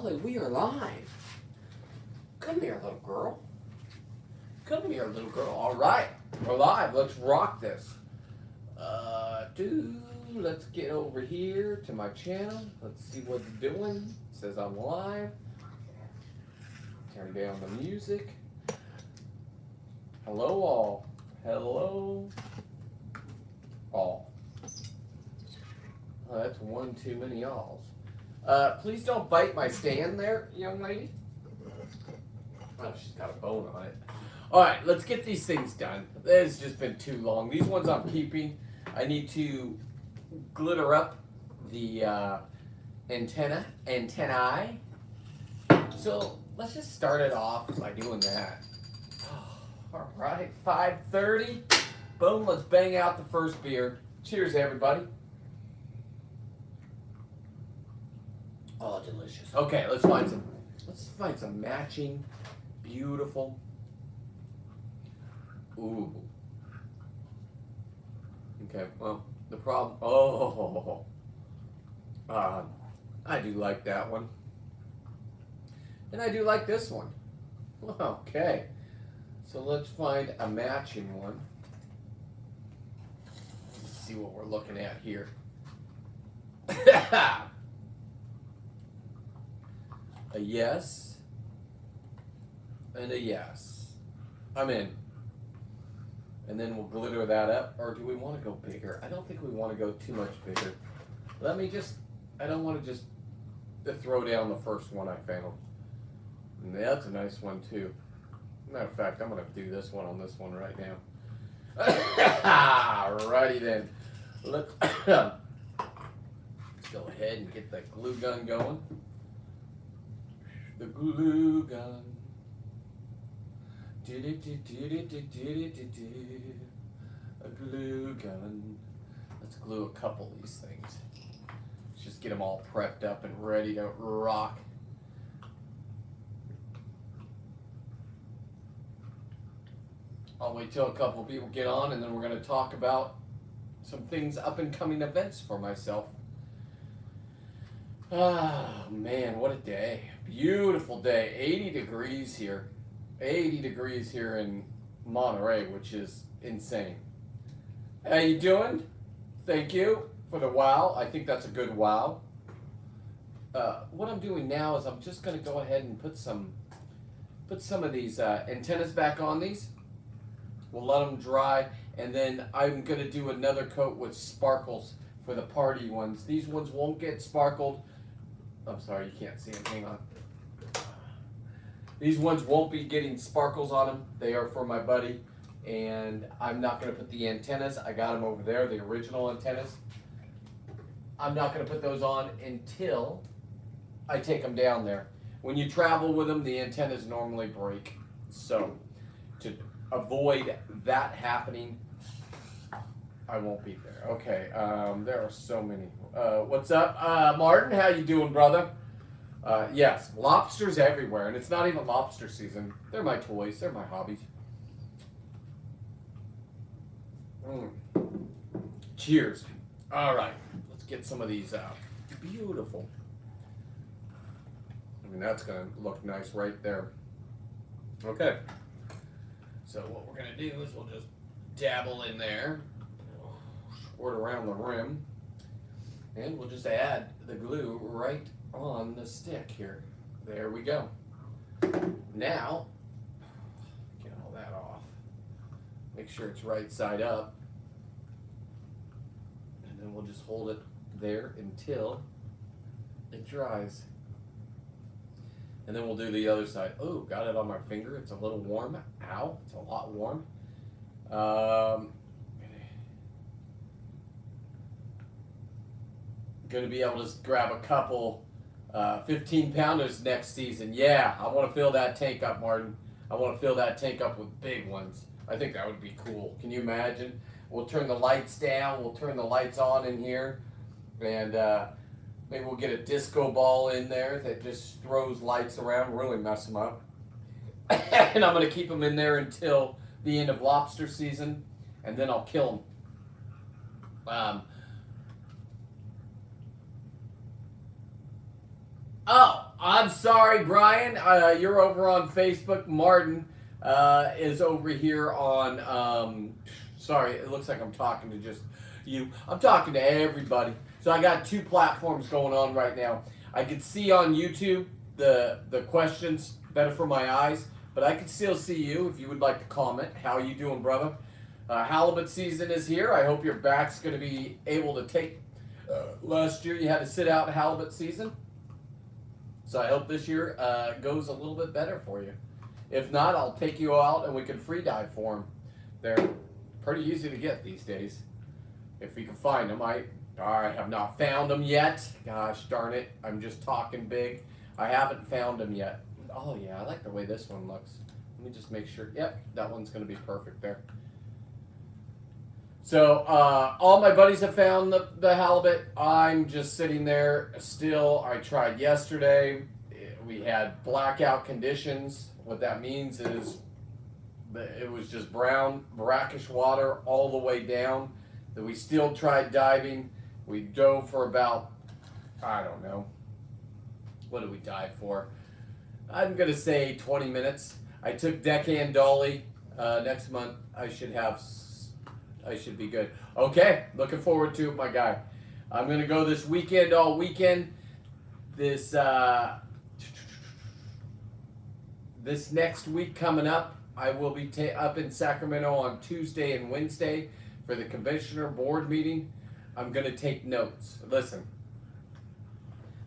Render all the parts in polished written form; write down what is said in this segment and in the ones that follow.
Dolly, we are live. Come here, little girl. Come here, little girl. All right, we're live. Let's rock this. Let's get over here to my channel. Let's see what it's doing. It says I'm live. Turn down the music. Hello, all. Hello, all. Oh, that's one too many alls. Please don't bite my stand there, young lady. Oh, she's got a bone on it. All right, let's get these things done. It's just been too long. These ones I'm keeping. I need to glitter up the antennae. So let's just start it off by doing that. All right, 5:30. Boom, let's bang out the first beer. Cheers, everybody. Oh, delicious. Okay, let's find some matching, beautiful. Ooh. Okay, well, the problem. Oh, I do like that one, and I do like this one. Okay, so let's find a matching one. Let's see what we're looking at here. A yes and a yes. I'm in. And then we'll glitter that up. Or do we want to go bigger? I don't think we want to go too much bigger. I don't want to just throw down the first one I found. And that's a nice one too. Matter of fact, I'm going to do this one on this one right now. Alrighty then. Let's go ahead and get that glue gun going. The glue gun. A glue gun. Let's glue a couple of these things. Let's just get them all prepped up and ready to rock. I'll wait till a couple of people get on, and then we're going to talk about some things, up and coming events for myself. Ah, man, what a day. Beautiful day. 80 degrees here. 80 degrees here in Monterey, which is insane. How you doing? Thank you for the wow. I think that's a good wow. What I'm doing now is I'm just going to go ahead and put some of these antennas back on these. We'll let them dry, and then I'm going to do another coat with sparkles for the party ones. These ones won't get sparkled. I'm sorry, you can't see them. Hang on. These ones won't be getting sparkles on them. They are for my buddy, and I'm not going to put the antennas. I got them over there, the original antennas. I'm not going to put those on until I take them down there. When you travel with them, the antennas normally break. So to avoid that happening, I won't be there. Okay, there are so many. What's up, Martin? How you doing, brother? Yes, lobsters everywhere, and it's not even lobster season. They're my toys. They're my hobbies. Cheers. All right, let's get some of these out. Beautiful. I mean, that's going to look nice right there. Okay. So what we're going to do is we'll just dabble in there, squirt around the rim, and we'll just add the glue right on the stick here. There we go. Now, get all that off. Make sure it's right side up. And then we'll just hold it there until it dries. And then we'll do the other side. Oh, got it on my finger. It's a little warm. Ow, it's a lot warm. Going to be able to grab a couple 15-pounders next season. Yeah, I want to fill that tank up, Martin. I want to fill that tank up with big ones. I think that would be cool. Can you imagine? We'll turn the lights down. We'll turn the lights on in here. And maybe we'll get a disco ball in there that just throws lights around, really mess them up. And I'm going to keep them in there until the end of lobster season, and then I'll kill them. Oh, I'm sorry, Brian. You're over on Facebook. Martin is over here on. Sorry, it looks like I'm talking to just you. I'm talking to everybody. So I got two platforms going on right now. I can see on YouTube the questions better for my eyes, but I can still see you if you would like to comment. How you doing, brother? Halibut season is here. I hope your back's going to be able to take. Last year you had to sit out halibut season. So I hope this year goes a little bit better for you. If not, I'll take you out and we can free dive for them. They're pretty easy to get these days. If we can find them. I have not found them yet. Gosh darn it. I'm just talking big. I haven't found them yet. Oh yeah, I like the way this one looks. Let me just make sure. Yep, that one's going to be perfect there. So all my buddies have found the halibut. I'm just sitting there still. I tried yesterday. We had blackout conditions. What that means is it was just brown, brackish water all the way down. That we still tried diving. We dove for about, I don't know, what did we dive for? I'm going to say 20 minutes. I took Deckhand Dolly. Next month I should be good. Okay, looking forward to it, my guy. I'm going to go this weekend, all weekend. This next week coming up, I will be up in Sacramento on Tuesday and Wednesday for the commissioner board meeting. I'm going to take notes. Listen,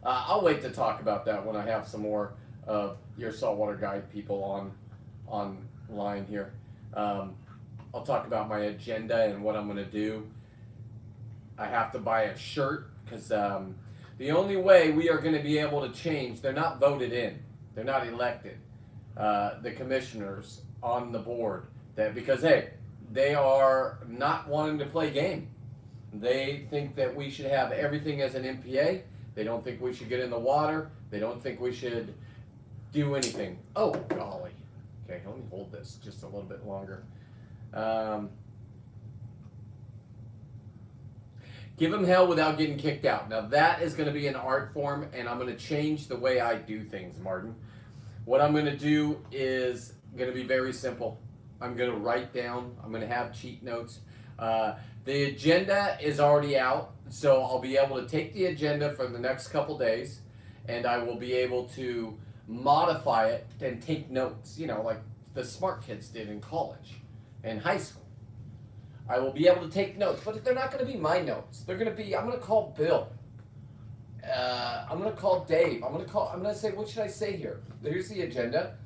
I'll wait to talk about that when I have some more of your saltwater guide people online here. I'll talk about my agenda and what I'm going to do. I have to buy a shirt because the only way we are going to be able to change, they're not voted in. They're not elected. The commissioners on the board. Because, hey, they are not wanting to play game. They think that we should have everything as an MPA. They don't think we should get in the water. They don't think we should do anything. Oh, golly. Okay, let me hold this just a little bit longer. Give them hell without getting kicked out. Now that is going to be an art form, and I'm going to change the way I do things, Martin. What I'm going to do is going to be very simple. I'm going to write down. I'm going to have cheat notes. The agenda is already out, so I'll be able to take the agenda for the next couple days, and I will be able to modify it and take notes, like the smart kids did in college and high school. I will be able to take notes, but they're not going to be my notes. I'm going to call Bill. I'm going to call Dave. I'm going to say, what should I say here? Here's the agenda.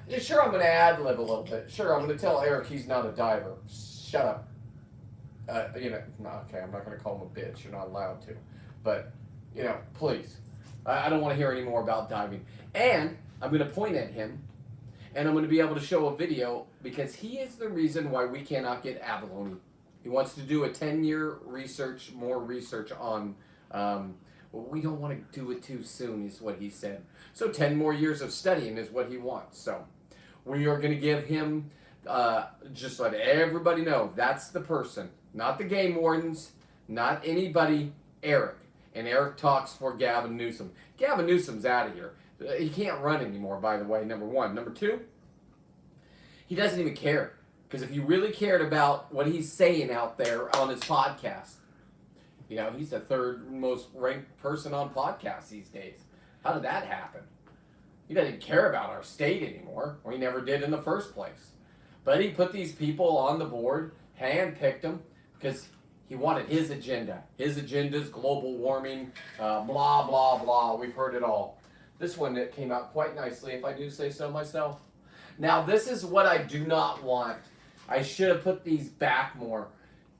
Yeah, sure, I'm going to ad-lib a little bit. Sure, I'm going to tell Eric he's not a diver. Shut up. Okay, I'm not going to call him a bitch. You're not allowed to. But, please. I don't want to hear any more about diving. And I'm going to point at him, and I'm going to be able to show a video because he is the reason why we cannot get abalone. He wants to do a 10-year more research on, we don't want to do it too soon, is what he said. So 10 more years of studying is what he wants. So we are going to give him, just let everybody know, that's the person. Not the game wardens, not anybody, Eric. And Eric talks for Gavin Newsom. Gavin Newsom's out of here. He can't run anymore, by the way, number one. Number two, he doesn't even care. Because if you really cared about what he's saying out there on his podcast, he's the third most ranked person on podcasts these days. How did that happen? He doesn't care about our state anymore, or he never did in the first place. But he put these people on the board, handpicked them, because he wanted his agenda. His agenda is global warming, blah, blah, blah. We've heard it all. This one that came out quite nicely, if I do say so myself. Now, this is what I do not want. I should have put these back more.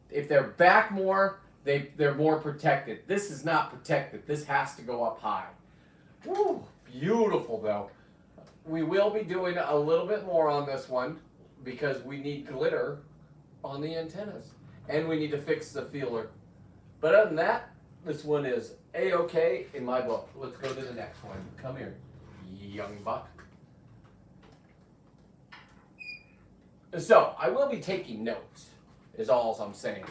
If they're back more, they're more protected. This is not protected. This has to go up high. Woo, beautiful, though. We will be doing a little bit more on this one because we need glitter on the antennas. And we need to fix the feeler. But other than that, this one is A-okay in my book. Let's go to the next one. Come here, young buck. So, I will be taking notes, is all I'm saying.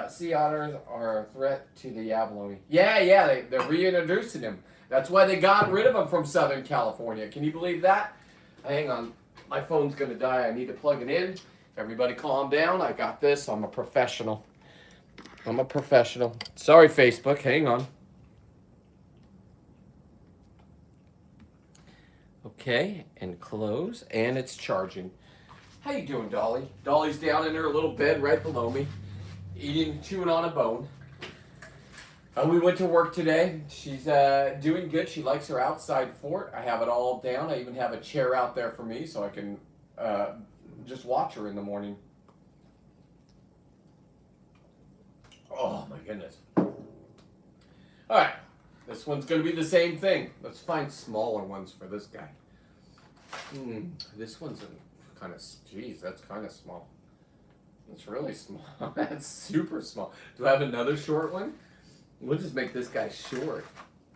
Sea otters are a threat to the abalone. Yeah, they're reintroducing them. That's why they got rid of them from Southern California. Can you believe that? Hang on. My phone's going to die. I need to plug it in. Everybody calm down. I got this. I'm a professional. I'm a professional. Sorry, Facebook. Hang on. Okay, and close, and it's charging. How you doing, Dolly? Dolly's down in her little bed right below me, chewing on a bone. We went to work today. She's doing good. She likes her outside fort. I have it all down. I even have a chair out there for me so I can just watch her in the morning. Oh my goodness. All right, this one's going to be the same thing. Let's find smaller ones for this guy. This one's kind of, geez, that's kind of small. It's really small. That's super small. Do I have another short one? We'll just make this guy short.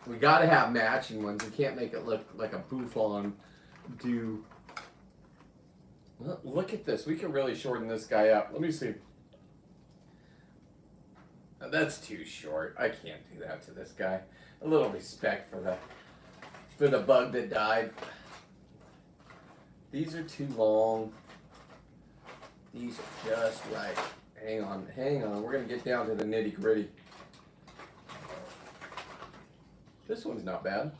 We got to have matching ones. We can't make it look like a bouffon do. Look at this. We can really shorten this guy up. Let me see. That's too short. I can't do that to this guy. A little respect for the bug that died. These are too long. These are just right. Hang on, hang on. We're gonna get down to the nitty gritty. This one's not bad.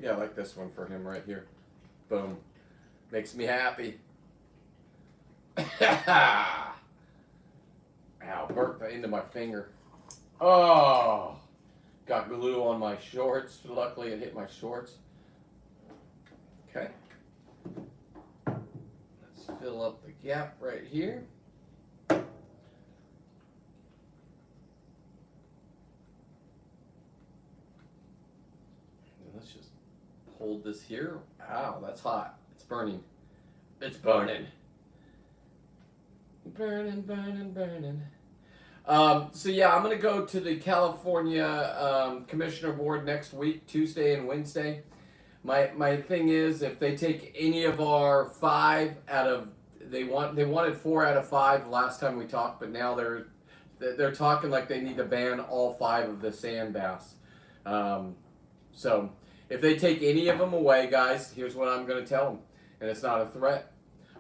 Yeah, I like this one for him right here. Boom. Makes me happy. Ow, burnt into my finger. Oh, got glue on my shorts. Luckily it hit my shorts. Okay. Let's fill up the gap right here. Let's just hold this here. Ow, that's hot. It's burning. It's burning. Burning, burning, burning. So yeah, I'm gonna go to the California Commissioner Board next week, Tuesday and Wednesday. My thing is, if they take any of our 5 out of, they wanted 4 out of 5 last time we talked, but now they're talking like they need to ban all 5 of the sand bass. So if they take any of them away, guys, here's what I'm gonna tell them, and it's not a threat.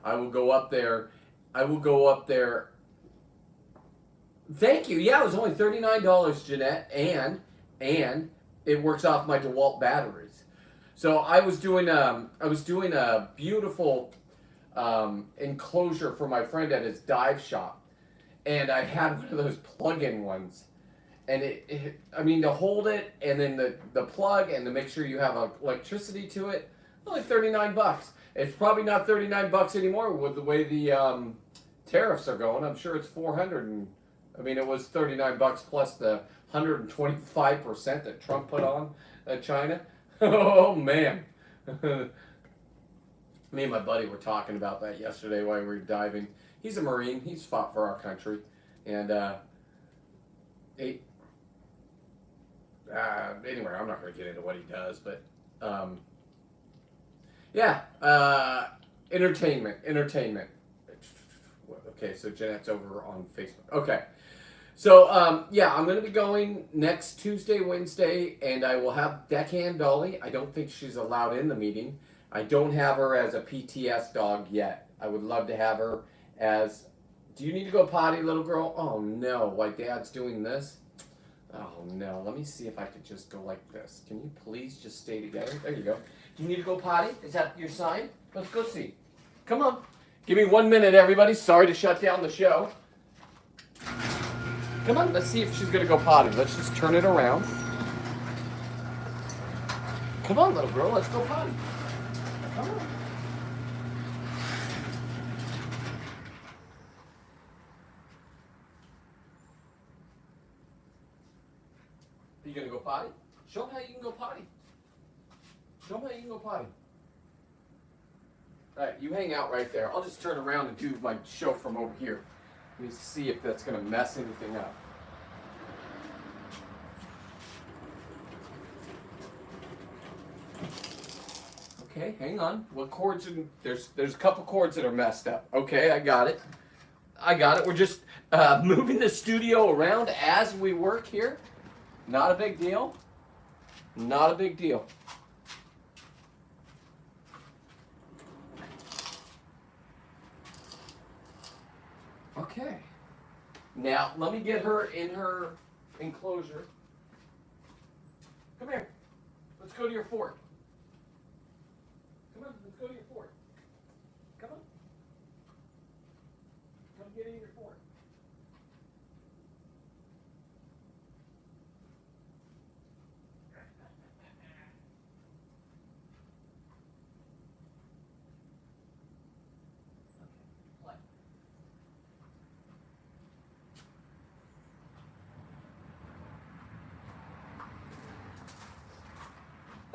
I will go up there. Thank you. Yeah, it was only $39, Jeanette, and it works off my DeWalt batteries. So I was doing a beautiful enclosure for my friend at his dive shop, and I had one of those plug-in ones, and I mean, to hold it, and then the plug, and to make sure you have electricity to it, only $39. It's probably not $39 anymore with the way the tariffs are going. I'm sure it's $400, and I mean, it was $39 plus the 125% that Trump put on China. Oh man. Me and my buddy were talking about that yesterday while we were diving. He's a Marine. He's fought for our country, and anyway, I'm not going to get into what he does, but yeah, entertainment. Okay, so Jeanette's over on Facebook. Okay. So, yeah, I'm going to be going next Tuesday, Wednesday, and I will have Deckhand Dolly. I don't think she's allowed in the meeting. I don't have her as a PTS dog yet. I would love to have her as... Do you need to go potty, little girl? Oh, no. Why Dad's doing this? Oh, no. Let me see if I could just go like this. Can you please just stay together? There you go. Do you need to go potty? Is that your sign? Let's go see. Come on. Give me 1 minute, everybody. Sorry to shut down the show. Come on, let's see if she's going to go potty. Let's just turn it around. Come on, little girl, let's go potty. Come on. Are you going to go potty? Show them how you can go potty. Show them how you can go potty. All right, you hang out right there. I'll just turn around and do my show from over here. Let me see if that's going to mess anything up. Okay, hang on. What cords? There's a couple cords that are messed up. Okay, I got it. We're just moving the studio around as we work here. Not a big deal. Not a big deal. Okay. Now, let me get her in her enclosure. Come here. Let's go to your fort. Come on, let's go to your fort. Come on. Come get in your fort.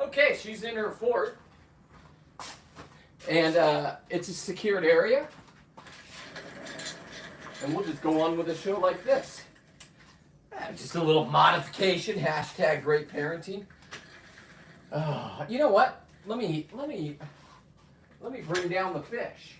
Okay, she's in her fort, and it's a secured area, and we'll just go on with a show like this. Just a little modification, hashtag great parenting. You know what? Let me bring down the fish.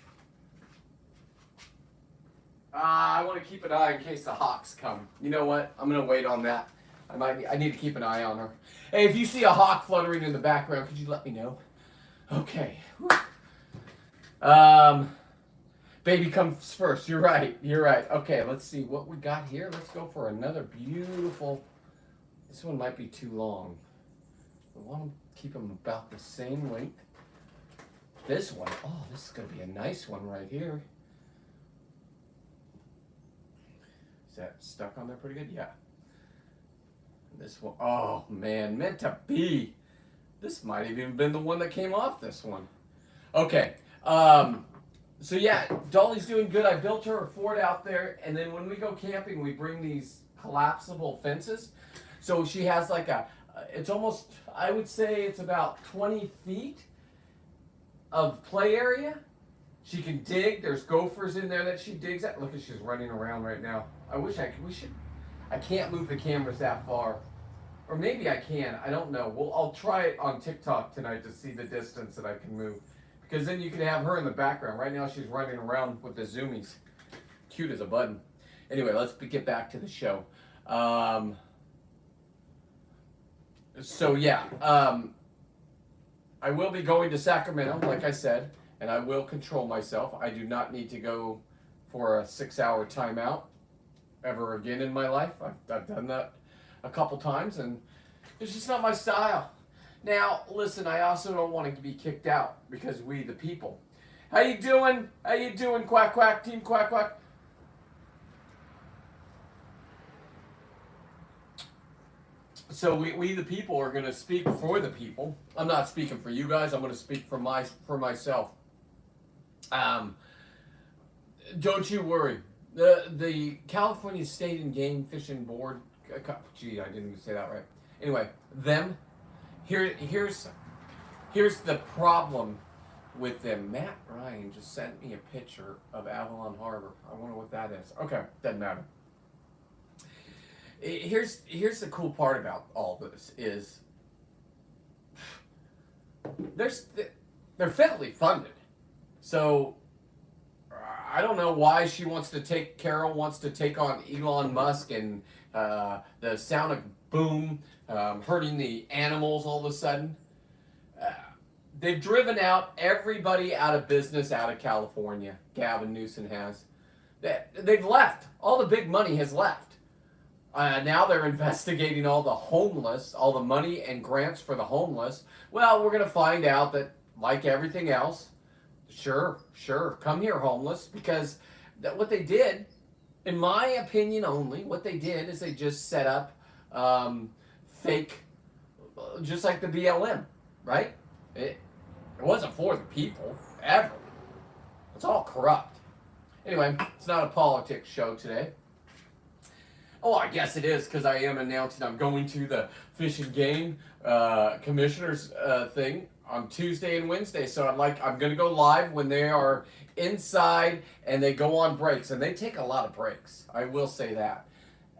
I want to keep an eye in case the hawks come. You know what? I'm gonna wait on that. I need to keep an eye on her. Hey, if you see a hawk fluttering in the background, could you let me know? Okay. Baby comes first. You're right. You're right. Okay, let's see what we got here. Let's go for another beautiful. This one might be too long. I want to keep them about the same length. This one, oh, this is going to be a nice one right here. Is that stuck on there pretty good? Yeah. This one, oh man, meant to be. This might have even been the one that came off this one. Okay, so yeah, Dolly's doing good. I built her a fort out there, and then when we go camping, we bring these collapsible fences. So she has like it's almost, I would say it's about 20 feet of play area. She can dig. There's gophers in there that she digs at. Look, she's running around right now. I wish I can't move the cameras that far. Or maybe I can. I don't know. Well, I'll try it on TikTok tonight to see the distance that I can move. Because then you can have her in the background. Right now she's running around with the zoomies. Cute as a button. Anyway, let's get back to the show. So yeah, I will be going to Sacramento, like I said, and I will control myself. I do not need to go for a 6-hour timeout ever again in my life. I've done that a couple times, and it's just not my style. Now, listen, I also don't want to be kicked out because we the people. How you doing? How you doing, Quack Quack, Team Quack Quack? So we the people are going to speak for the people. I'm not speaking for you guys. I'm going to speak for myself. Don't you worry. The California State and Game Fishing Board. Gee, I didn't even say that right. Anyway, here's the problem with them. Matt Ryan just sent me a picture of Avalon Harbor. I wonder what that is. Okay, doesn't matter. Here's the cool part about all this is they're federally funded. So I don't know why Carol wants to take on Elon Musk and the sonic boom hurting the animals all of a sudden. They've driven out everybody out of business out of California. Gavin Newsom has. They've left. All the big money has left. Now they're investigating all the homeless, all the money and grants for the homeless. Well, we're going to find out that, like everything else, sure, come here, homeless, because what they did, in my opinion only, what they did is they just set up fake, just like the BLM, right? It wasn't for the people, ever. It's all corrupt. Anyway, it's not a politics show today. Oh, I guess it is, because I am announcing I'm going to the Fish and Game Commissioners thing on Tuesday and Wednesday. So I'm going to go live when they are inside and they go on breaks. And they take a lot of breaks. I will say that.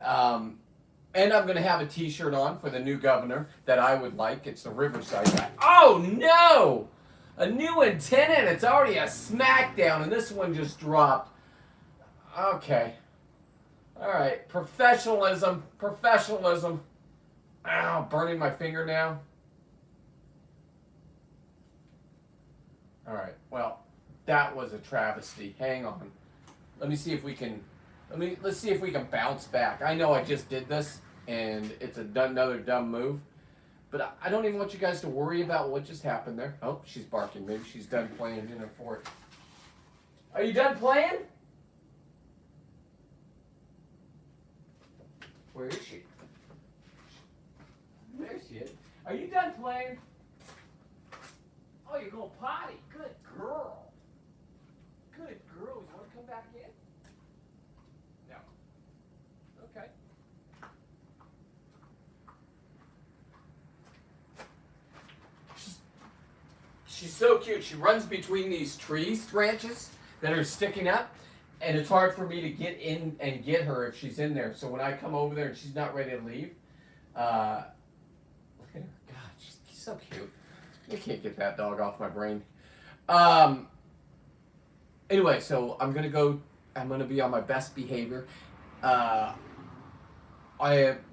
And I'm going to have a t-shirt on for the new governor that I would like. It's the Riverside guy. Oh, no! A new antenna, and it's already a smackdown, and this one just dropped. Okay. All right, professionalism. Ow, burning my finger now. All right, well, that was a travesty. Hang on. Let me see if we can, let's see if we can bounce back. I know I just did this, and it's another dumb move, but I don't even want you guys to worry about what just happened there. Oh, she's barking. Maybe she's done playing in her fort. Are you done playing? Where is she? There she is. Are you done playing? Oh, you're going potty. Good girl. Good girl. You want to come back in? No. Okay. She's so cute. She runs between these trees branches that are sticking up, and it's hard for me to get in and get her if she's in there. So when I come over there and she's not ready to leave, look at her. God, she's so cute. You can't get that dog off my brain. Anyway, so I'm gonna be on my best behavior. The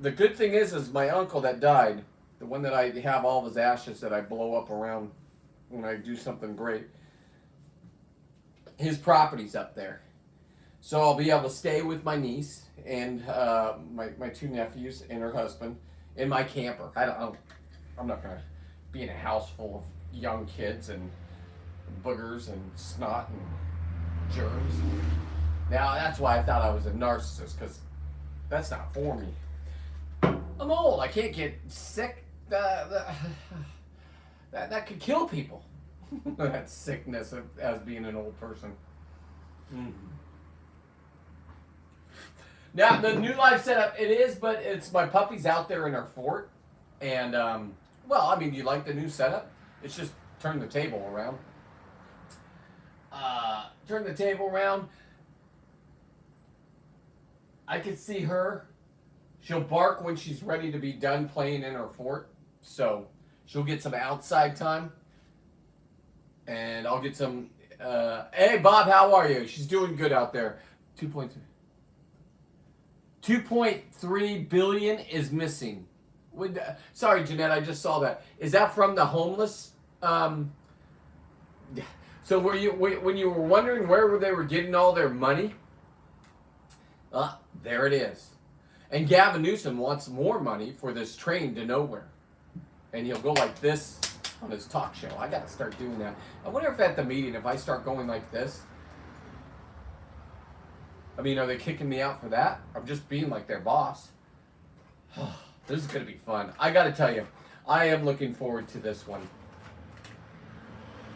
good thing is my uncle that died, the one that I have all of his ashes that I blow up around when I do something great. His property's up there, so I'll be able to stay with my niece and my two nephews and her husband in my camper. I'm not gonna be in a house full of young kids and boogers and snot and germs. Now that's why I thought I was a narcissist, because that's not for me. I'm old. I can't get sick. That could kill people. That sickness as being an old person. Mm-hmm. Now the new life setup, but it's my puppy's out there in our fort, and well, I mean, you like the new setup? It's just turn the table around. Turn the table around. I can see her. She'll bark when she's ready to be done playing in her fort. So she'll get some outside time. And I'll get some, hey Bob, how are you? She's doing good out there. 2.3 billion is missing. Sorry, Jeanette, I just saw that. Is that from the homeless? So when you were wondering where they were getting all their money? There it is. And Gavin Newsom wants more money for this train to nowhere. And he'll go like this on his talk show. I got to start doing that. I wonder if at the meeting, if I start going like this, I mean, are they kicking me out for that? I'm just being like their boss. This is going to be fun. I got to tell you, I am looking forward to this one.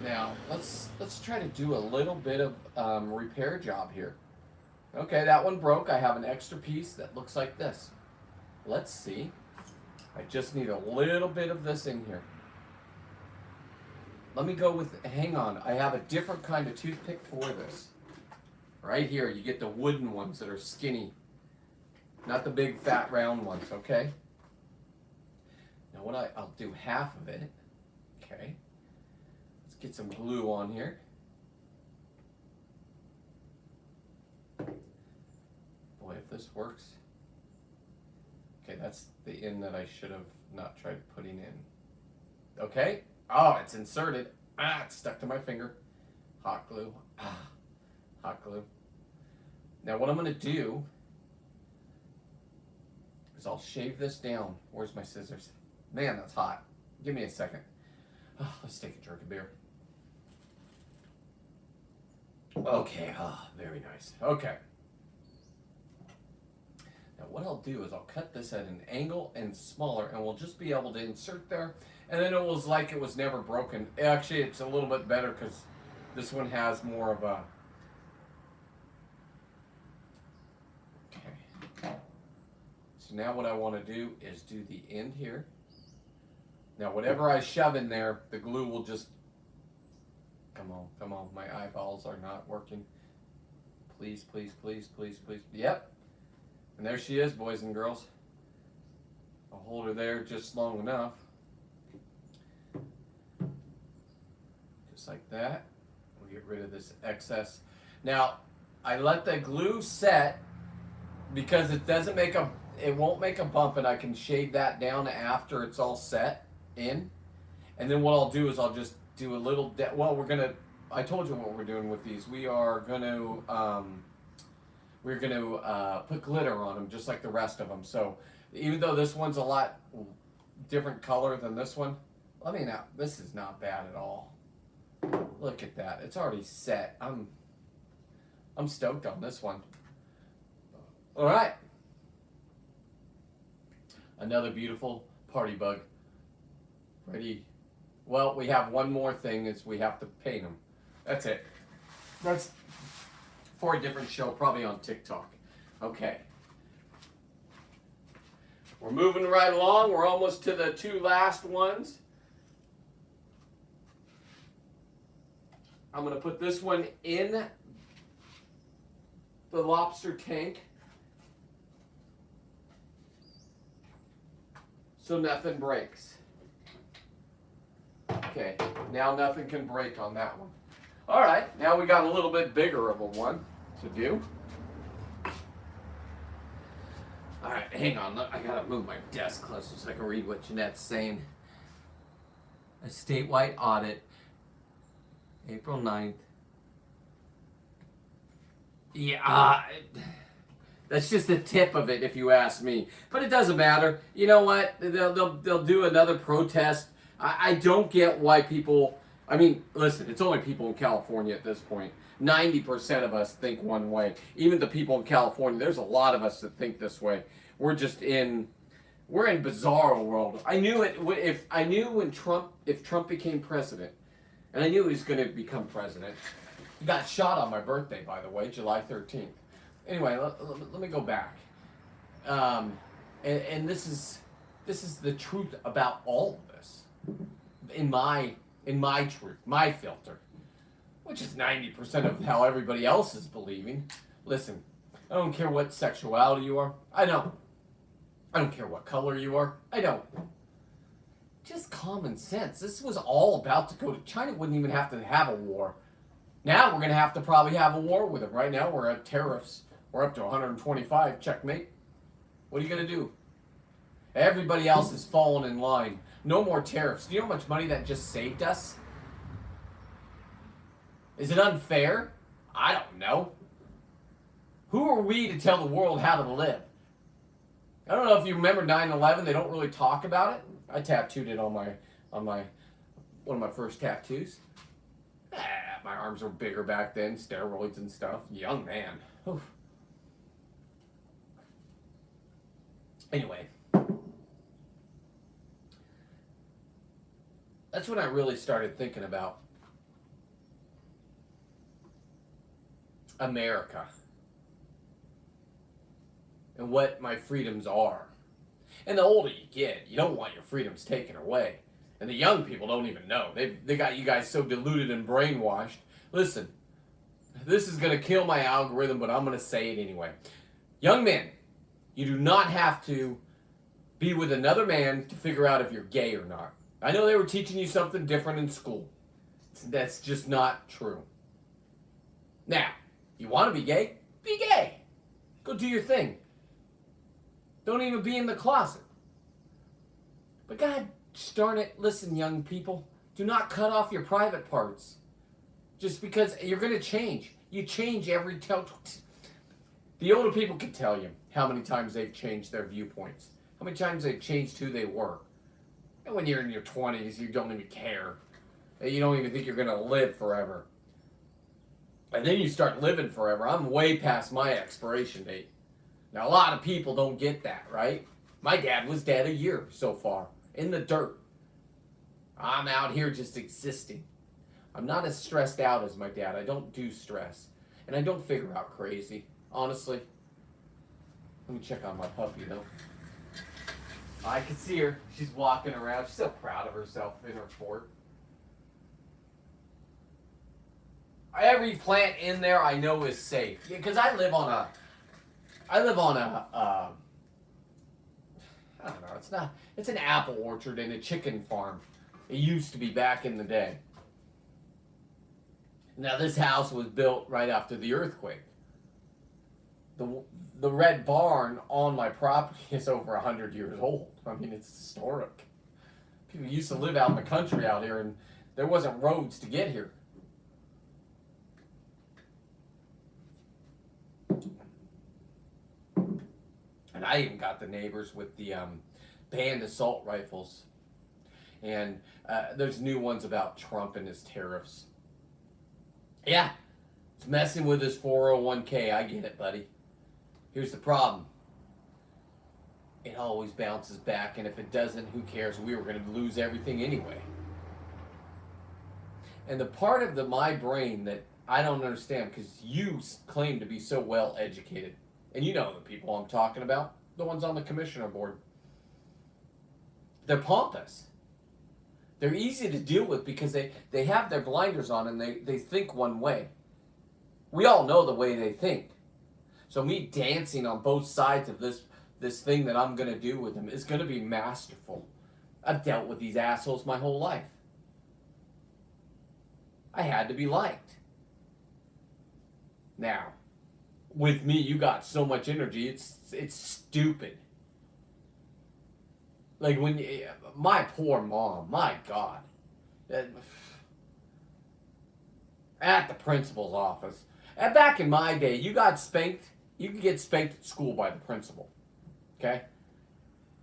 Now, let's try to do a little bit of repair job here. Okay, that one broke. I have an extra piece that looks like this. Let's see. I just need a little bit of this in here. Let me go with, hang on, I have a different kind of toothpick for this. Right here, you get the wooden ones that are skinny. Not the big fat round ones, okay? Now what I'll do half of it. Okay. Let's get some glue on here. Boy, if this works. Okay, that's the end that I should have not tried putting in. Okay. Oh, it's inserted. It's stuck to my finger. Hot glue. Hot glue. Now what I'm going to do is I'll shave this down. Where's my scissors? Man, that's hot. Give me a second. Let's take a drink of beer. Okay, very nice. Okay. Now what I'll do is I'll cut this at an angle and smaller, and we'll just be able to insert there, and then it was like it was never broken. Actually, it's a little bit better because this one has more of a... Okay. So now what I want to do is do the end here. Now whatever I shove in there, the glue will just... Come on, my eyeballs are not working. Please, please, please, please, please. Yep. And there she is, boys and girls. I'll hold her there just long enough. Just like that. We'll get rid of this excess. Now, I let the glue set because it doesn't make a it won't make a bump, and I can shave that down after it's all set in. And then what I'll do is I'll just do a little, well, I told you what we're doing with these. We're going to put glitter on them just like the rest of them. So even though this one's a lot different color than this one, let me know. This is not bad at all. Look at that. It's already set. I'm stoked on this one. All right. Another beautiful party bug. Ready? Well, we have one more thing is we have to paint them. That's it. That's for a different show, probably on TikTok. Okay. We're moving right along. We're almost to the two last ones. I'm going to put this one in the lobster tank so nothing breaks. Okay, now nothing can break on that one. All right, now we got a little bit bigger of a one to do. All right, hang on. I gotta move my desk closer so I can read what Jeanette's saying. A statewide audit, April 9th. Yeah, that's just the tip of it, if you ask me. But it doesn't matter. You know what? They'll do another protest. I don't get why people. I mean, listen, it's only people in California at this point. 90% of us think one way. Even the people in California, there's a lot of us that think this way. We're in bizarro world. I knew it if Trump became president, and I knew he was going to become president. He got shot on my birthday, by the way, July 13th. Anyway, let me go back. And this is the truth about all of this. In my truth, my filter, which is 90% of how everybody else is believing. Listen, I don't care what sexuality you are. I don't. I don't care what color you are. I don't. Just common sense. This was all about to go to China. Wouldn't even have to have a war. Now we're going to have to probably have a war with them. Right now we're at tariffs. We're up to 125. Checkmate. What are you going to do? Everybody else is falling in line. No more tariffs. Do you know how much money that just saved us? Is it unfair? I don't know. Who are we to tell the world how to live? I don't know if you remember 9/11. They don't really talk about it. I tattooed it on one of my first tattoos. My arms were bigger back then, steroids and stuff. Young man. Oof. Anyway. That's when I really started thinking about America and what my freedoms are. And the older you get, you don't want your freedoms taken away. And the young people don't even know. They got you guys so deluded and brainwashed. Listen, this is going to kill my algorithm, but I'm going to say it anyway. Young men, you do not have to be with another man to figure out if you're gay or not. I know they were teaching you something different in school. That's just not true. Now, you want to be gay? Be gay. Go do your thing. Don't even be in the closet. But God darn it, listen, young people. Do not cut off your private parts. Just because you're going to change. You change every time. The older people can tell you how many times they've changed their viewpoints. How many times they've changed who they were. And when you're in your 20s, you don't even care. You don't even think you're going to live forever. And then you start living forever. I'm way past my expiration date. Now, a lot of people don't get that, right? My dad was dead a year so far, in the dirt. I'm out here just existing. I'm not as stressed out as my dad. I don't do stress. And I don't figure out crazy, honestly. Let me check on my puppy, though. I can see her. She's walking around. She's so proud of herself in her fort. Every plant in there I know is safe. Because I live on a I don't know, it's an apple orchard and a chicken farm. It used to be back in the day. Now this house was built right after the earthquake. the red barn on my property is over 100 years old. I mean, it's historic. People used to live out in the country out here, and there wasn't roads to get here. And I even got the neighbors with the banned assault rifles. And there's new ones about Trump and his tariffs. Yeah, it's messing with his 401k. I get it, buddy. Here's the problem. It always bounces back, and if it doesn't, who cares? We were going to lose everything anyway. And the part of my brain that I don't understand, because you claim to be so well educated, and you know the people I'm talking about, the ones on the commissioner board. They're pompous. They're easy to deal with because they have their blinders on and they think one way. We all know the way they think. So me dancing on both sides of this thing that I'm going to do with them is going to be masterful. I've dealt with these assholes my whole life. I had to be liked. Now, with me, you got so much energy, it's stupid. Like when my poor mom, my God, at the principal's office. And back in my day, you got spanked. You could get spanked at school by the principal. Okay?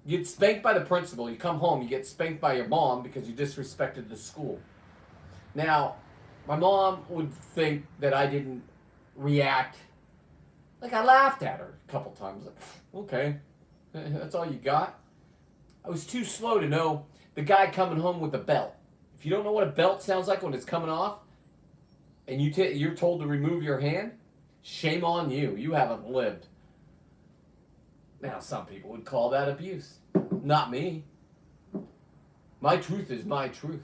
You get spanked by the principal. You come home, you get spanked by your mom because you disrespected the school. Now, my mom would think that I didn't react. Like I laughed at her a couple times. Like, okay, that's all you got? I was too slow to know the guy coming home with a belt. If you don't know what a belt sounds like when it's coming off, and you're told to remove your hand, shame on you. You haven't lived. Now, some people would call that abuse. Not me. My truth is my truth.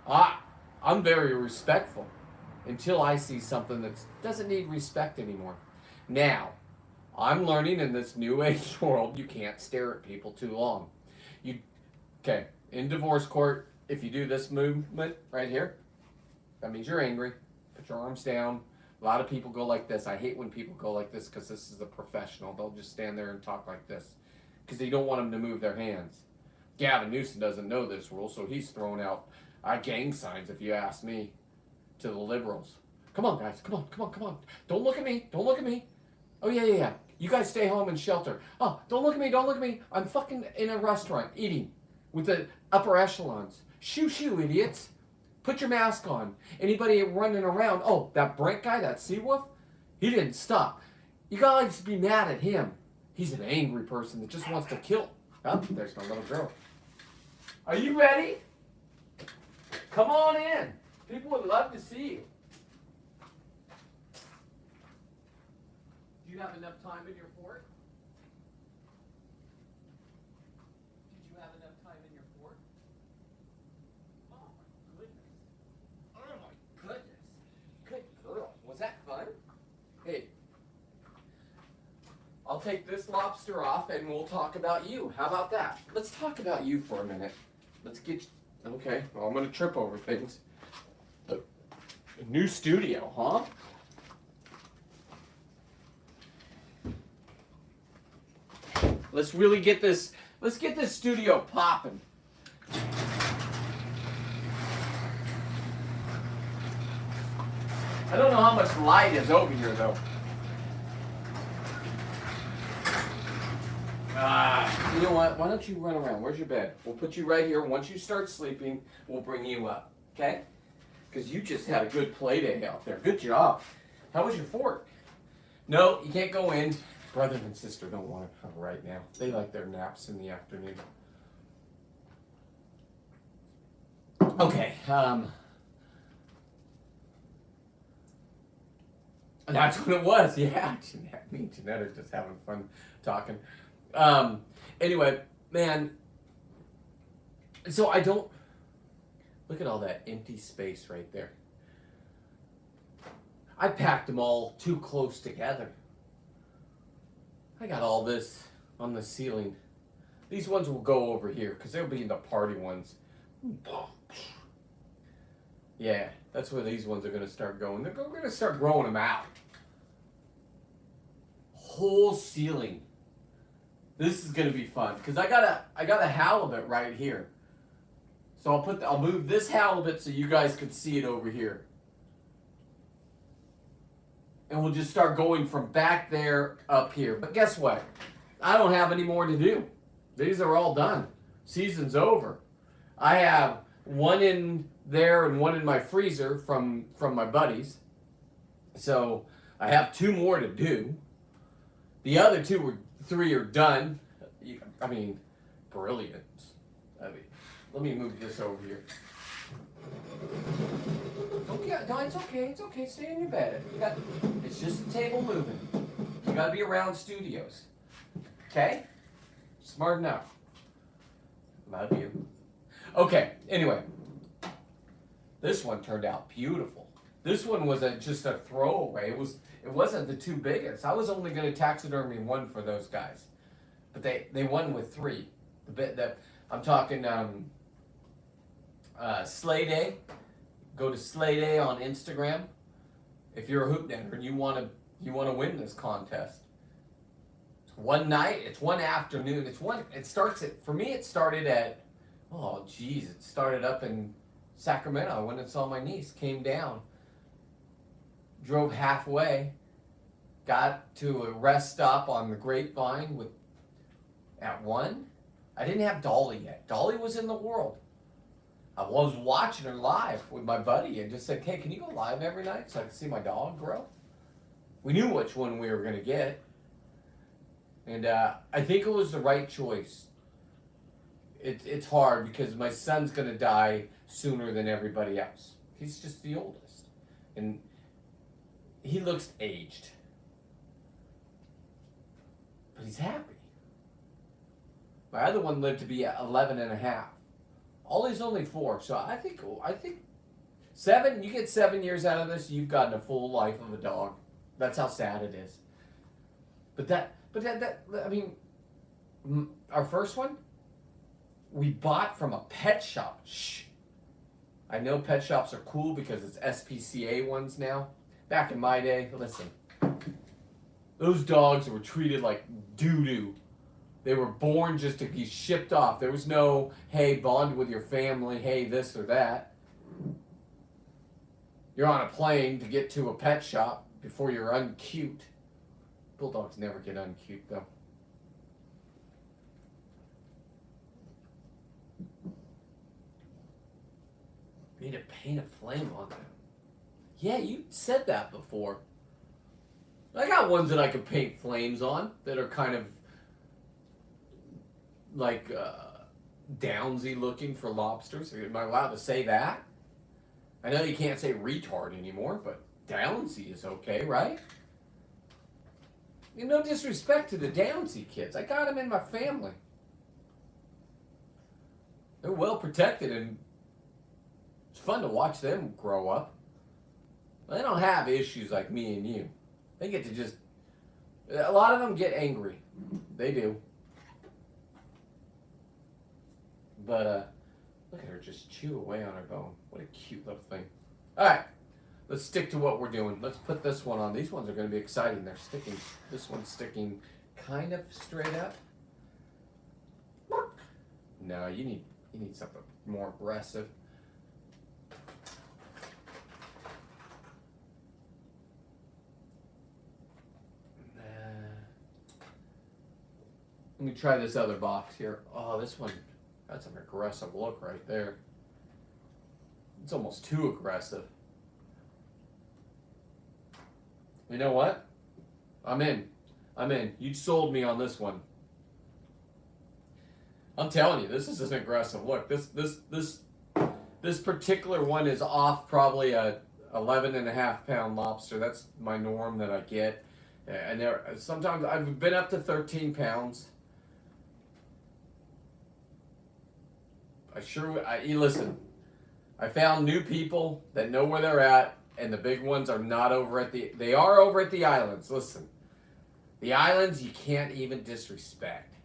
I'm very respectful until I see something that doesn't need respect anymore. Now, I'm learning in this new age world, you can't stare at people too long. Okay, in divorce court, if you do this movement right here, that means you're angry. Put your arms down. A lot of people go like this. I hate when people go like this because this is a professional. They'll just stand there and talk like this because they don't want them to move their hands. Gavin Newsom doesn't know this rule, so he's throwing out gang signs, if you ask me, to the liberals. Come on, guys. Come on, come on, come on. Don't look at me. Don't look at me. Oh, yeah. You guys stay home and shelter. Oh, don't look at me. Don't look at me. I'm fucking in a restaurant eating with the upper echelons. Shoo, idiots. Put your mask on. Anybody running around, oh, that Brent guy, that Seawolf, he didn't stop. You guys be mad at him. He's an angry person that just wants to kill. Oh, there's my little girl. Are you ready? Come on in. People would love to see you. Do you have enough time in your fort? Did you have enough time in your fort? Oh my goodness. Oh my goodness. Good girl. Was that fun? Hey, I'll take this lobster off and we'll talk about you. How about that? Let's talk about you for a minute. Let's get... Okay, well, I'm going to trip over things. A new studio, huh? Let's really get this... Let's get this studio popping. I don't know how much light is over here, though. You know what? Why don't you run around? Where's your bed? We'll put you right here. Once you start sleeping, we'll bring you up. Okay? Because you just had a good play day out there. Good job. How was your fort? No, you can't go in. Brother and sister don't want to come right now. They like their naps in the afternoon. Okay. That's what it was. Yeah. Me and Jeanette are just having fun talking. Anyway, man, so I don't, look at all that empty space right there. I packed them all too close together. I got all this on the ceiling. These ones will go over here because they'll be the party ones. Yeah, that's where these ones are going to start going. They're going to start growing them out. whole ceiling. This is gonna be fun because I got a halibut right here. So I'll move this halibut so you guys can see it over here. And we'll just start going from back there up here. But guess what? I don't have any more to do. These are all done. Season's over. I have one in there and one in my freezer from my buddies. So I have 2 more to do. The other 3 are done. I mean, brilliant. Let me move this over here. No, it's okay. It's okay. Stay in your bed. It's just a table moving. You gotta be around studios. Okay? Smart enough. Love you. Okay. Anyway, this one turned out beautiful. This one was just a throwaway. It wasn't the 2 biggest. I was only going to taxidermy 1 for those guys, but they won with 3. I'm talking Slay Day. Go to Slay Day on Instagram if you're a hoop nether and you want to win this contest. It's one night. It's one afternoon. It started at it started up in Sacramento. I went and saw my niece. Came down. Drove halfway. Got to a rest stop on the Grapevine at 1. I didn't have Dolly yet. Dolly was in the world. I was watching her live with my buddy and just said, hey, can you go live every night so I can see my dog grow? We knew which one we were going to get. And I think it was the right choice. It's hard because my son's going to die sooner than everybody else. He's just the oldest. And he looks aged. But he's happy. My other one lived to be 11 and a half. Ollie's only 4, so I think 7. You get 7 years out of this, you've gotten a full life of a dog. That's how sad it is. But I mean, our first one, we bought from a pet shop. Shh. I know pet shops are cool because it's SPCA ones now. Back in my day, listen, those dogs were treated like doo-doo. They were born just to be shipped off. There was no, hey, bond with your family, hey, this or that. You're on a plane to get to a pet shop before you're uncute. Bulldogs never get uncute, though. You need to paint a flame on them. Yeah, you said that before. I got ones that I could paint flames on that are kind of like downsy looking for lobsters. Am I allowed to say that? I know you can't say retard anymore, but downsy is okay, right? No disrespect to the downsy kids. I got them in my family. They're well protected and it's fun to watch them grow up. They don't have issues like me and you. They get to just, a lot of them get angry. They do. But look at her just chew away on her bone. What a cute little thing. All right, let's stick to what we're doing. Let's put this one on. These ones are going to be exciting. They're sticking. This one's sticking kind of straight up. No, you need something more aggressive. Let me try this other box here. Oh, this one. That's an aggressive look right there. It's almost too aggressive. You know what? I'm in. You sold me on this one. I'm telling you, this is an aggressive look. This particular one is off probably a 11.5 pound lobster. That's my norm that I get. And sometimes I've been up to 13 pounds. Listen, I found new people that know where they're at, and the big ones are not they are over at the islands. Listen, the islands you can't even disrespect.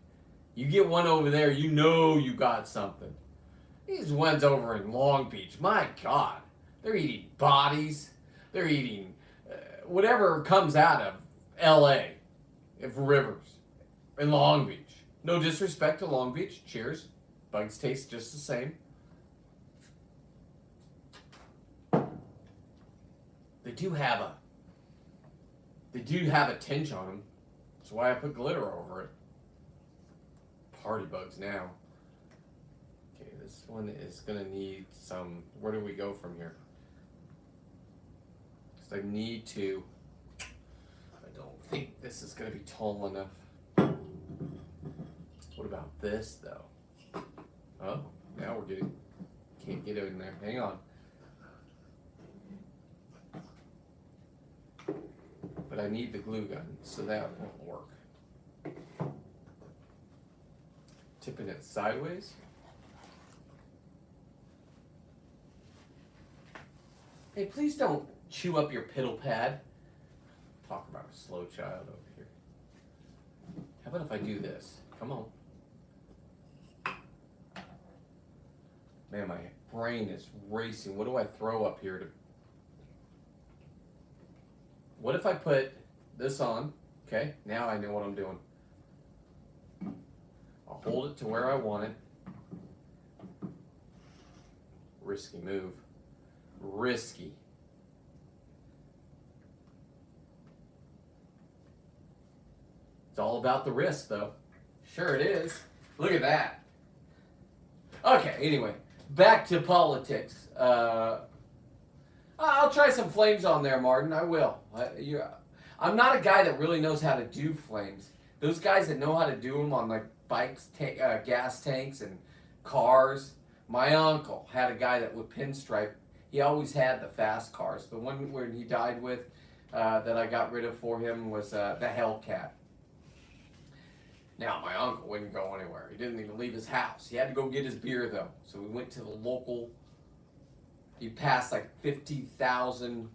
You get one over there, you know you got something. These ones over in Long Beach, my God, they're eating bodies. They're eating whatever comes out of LA. rivers in Long Beach. No disrespect to Long Beach. Cheers. Bugs taste just the same. They do have a tinge on them. That's why I put glitter over it. Party bugs now. Okay, this one is gonna need some. Where do we go from here? Because I need to. I don't think this is gonna be tall enough. What about this though? Oh, now we're getting. Can't get it in there. Hang on. But I need the glue gun, so that won't work. Tipping it sideways. Hey, please don't chew up your piddle pad. Talk about a slow child over here. How about if I do this? Come on. Man, my brain is racing. What do I throw up here to... What if I put this on? Okay, now I know what I'm doing. I'll hold it to where I want it. Risky move. Risky. It's all about the risk, though. Sure it is. Look at that. Okay, anyway, back to politics. I'll try some flames on there, Martin. I will. I'm not a guy that really knows how to do flames. Those guys that know how to do them on like bikes, gas tanks, and cars. My uncle had a guy that would pinstripe. He always had the fast cars. The one where he died with that I got rid of for him was the Hellcat. Now, my uncle wouldn't go anywhere. He didn't even leave his house. He had to go get his beer, though. So we went to the local... He passed like 50,000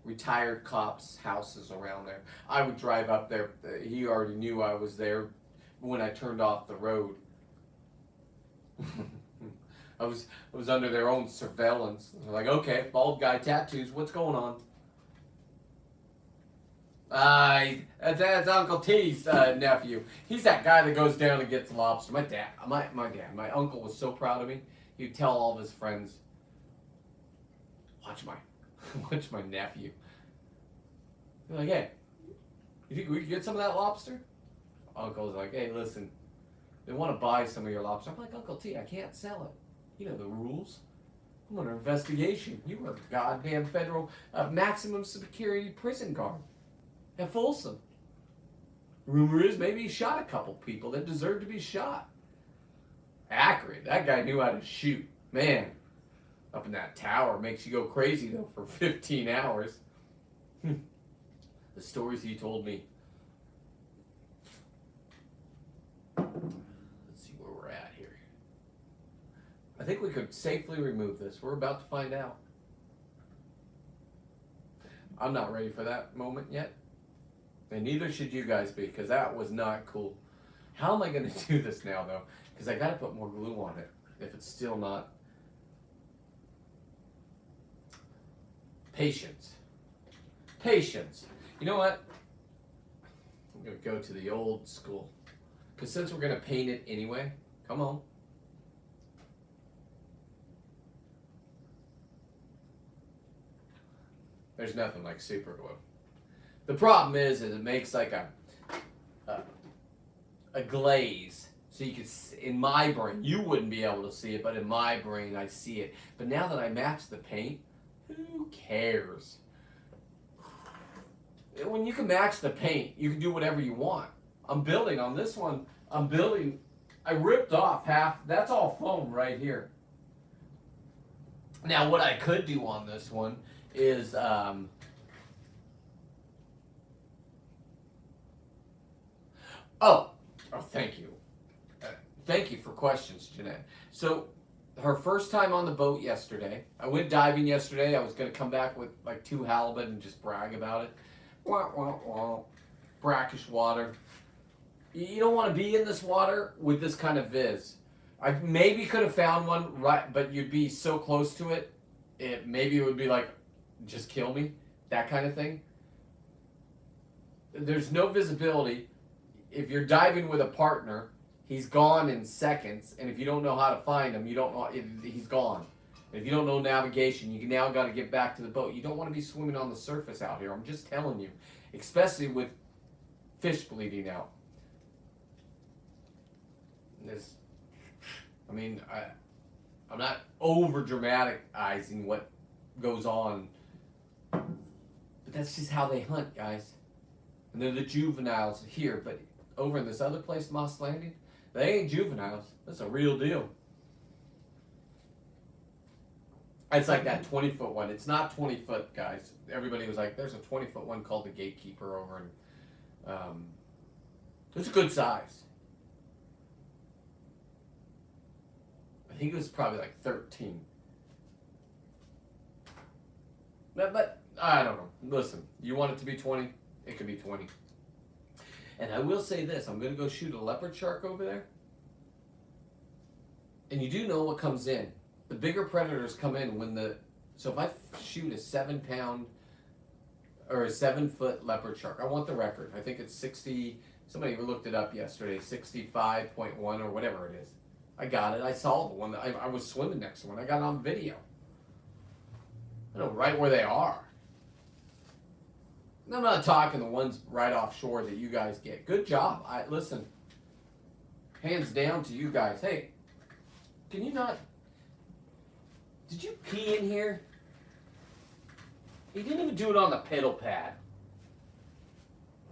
retired cops' houses around there. I would drive up there. He already knew I was there when I turned off the road. I was under their own surveillance. They're like, okay, bald guy, tattoos, what's going on? That's Uncle T's nephew. He's that guy that goes down and gets lobster. My uncle was so proud of me. He'd tell all of his friends, watch my nephew. They're like, hey, you think we could get some of that lobster? Uncle's like, hey, listen, they want to buy some of your lobster. I'm like, Uncle T, I can't sell it. You know the rules. I'm under investigation. You were a goddamn federal maximum security prison guard at Folsom. Rumor is maybe he shot a couple people that deserved to be shot. Accurate. That guy knew how to shoot. Man, up in that tower makes you go crazy, though, for 15 hours. The stories he told me. Let's see where we're at here. I think we could safely remove this. We're about to find out. I'm not ready for that moment yet. And neither should you guys be, because that was not cool. How am I going to do this now, though? Because I got to put more glue on it if it's still not. Patience. Patience. You know what? I'm going to go to the old school. Because since we're going to paint it anyway, come on. There's nothing like super glue. The problem is it makes like a glaze. So you can, in my brain, you wouldn't be able to see it, but in my brain, I see it. But now that I match the paint, who cares? When you can match the paint, you can do whatever you want. I'm building on this one. I ripped off half. That's all foam right here. Now, what I could do on this one is Oh, thank you. Thank you for questions, Jeanette. So, her first time on the boat yesterday, I went diving yesterday. I was going to come back with like 2 halibut and just brag about it. Wah, wah, wah. Brackish water. You don't want to be in this water with this kind of viz. I maybe could have found one, right, but you'd be so close to it, maybe it would be like, just kill me, that kind of thing. There's no visibility. if you're diving with a partner, he's gone in seconds, and if you don't know how to find him, you don't know if he's gone. And if you don't know navigation, you now got to get back to the boat. You don't want to be swimming on the surface out here. I'm just telling you, especially with fish bleeding out. This, I mean, I'm not over dramatizing what goes on, but that's just how they hunt, guys. And they're the juveniles here, but over in this other place, Moss Landing, they ain't juveniles. That's a real deal. It's like that 20-foot one. It's not 20-foot, guys. Everybody was like, there's a 20-foot one called the Gatekeeper over in, it's a good size. I think it was probably like 13. But I don't know. Listen, you want it to be 20? It could be 20. And I will say this. I'm going to go shoot a leopard shark over there. And you do know what comes in. The bigger predators come in when the... So if I shoot a 7-pound or a 7-foot leopard shark, I want the record. I think it's 60... Somebody looked it up yesterday. 65.1 or whatever it is. I got it. I saw the one. That I was swimming next to one. I got it on video. I know right where they are. And I'm not talking the ones right offshore that you guys get. Good job. Listen. Hands down to you guys. Hey, can you not... Did you pee in here? You didn't even do it on the pedal pad.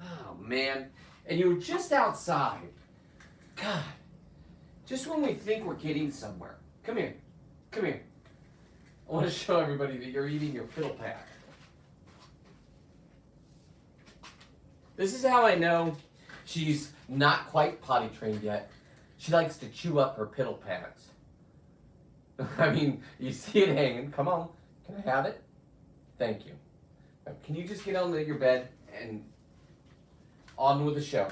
Oh, man. And you were just outside. God. Just when we think we're getting somewhere. Come here. Come here. I want to show everybody that you're eating your piddle pad. This is how I know she's not quite potty trained yet. She likes to chew up her piddle pads. I mean, you see it hanging. Come on. Can I have it? Thank you. Now, can you just get on your bed and on with the show?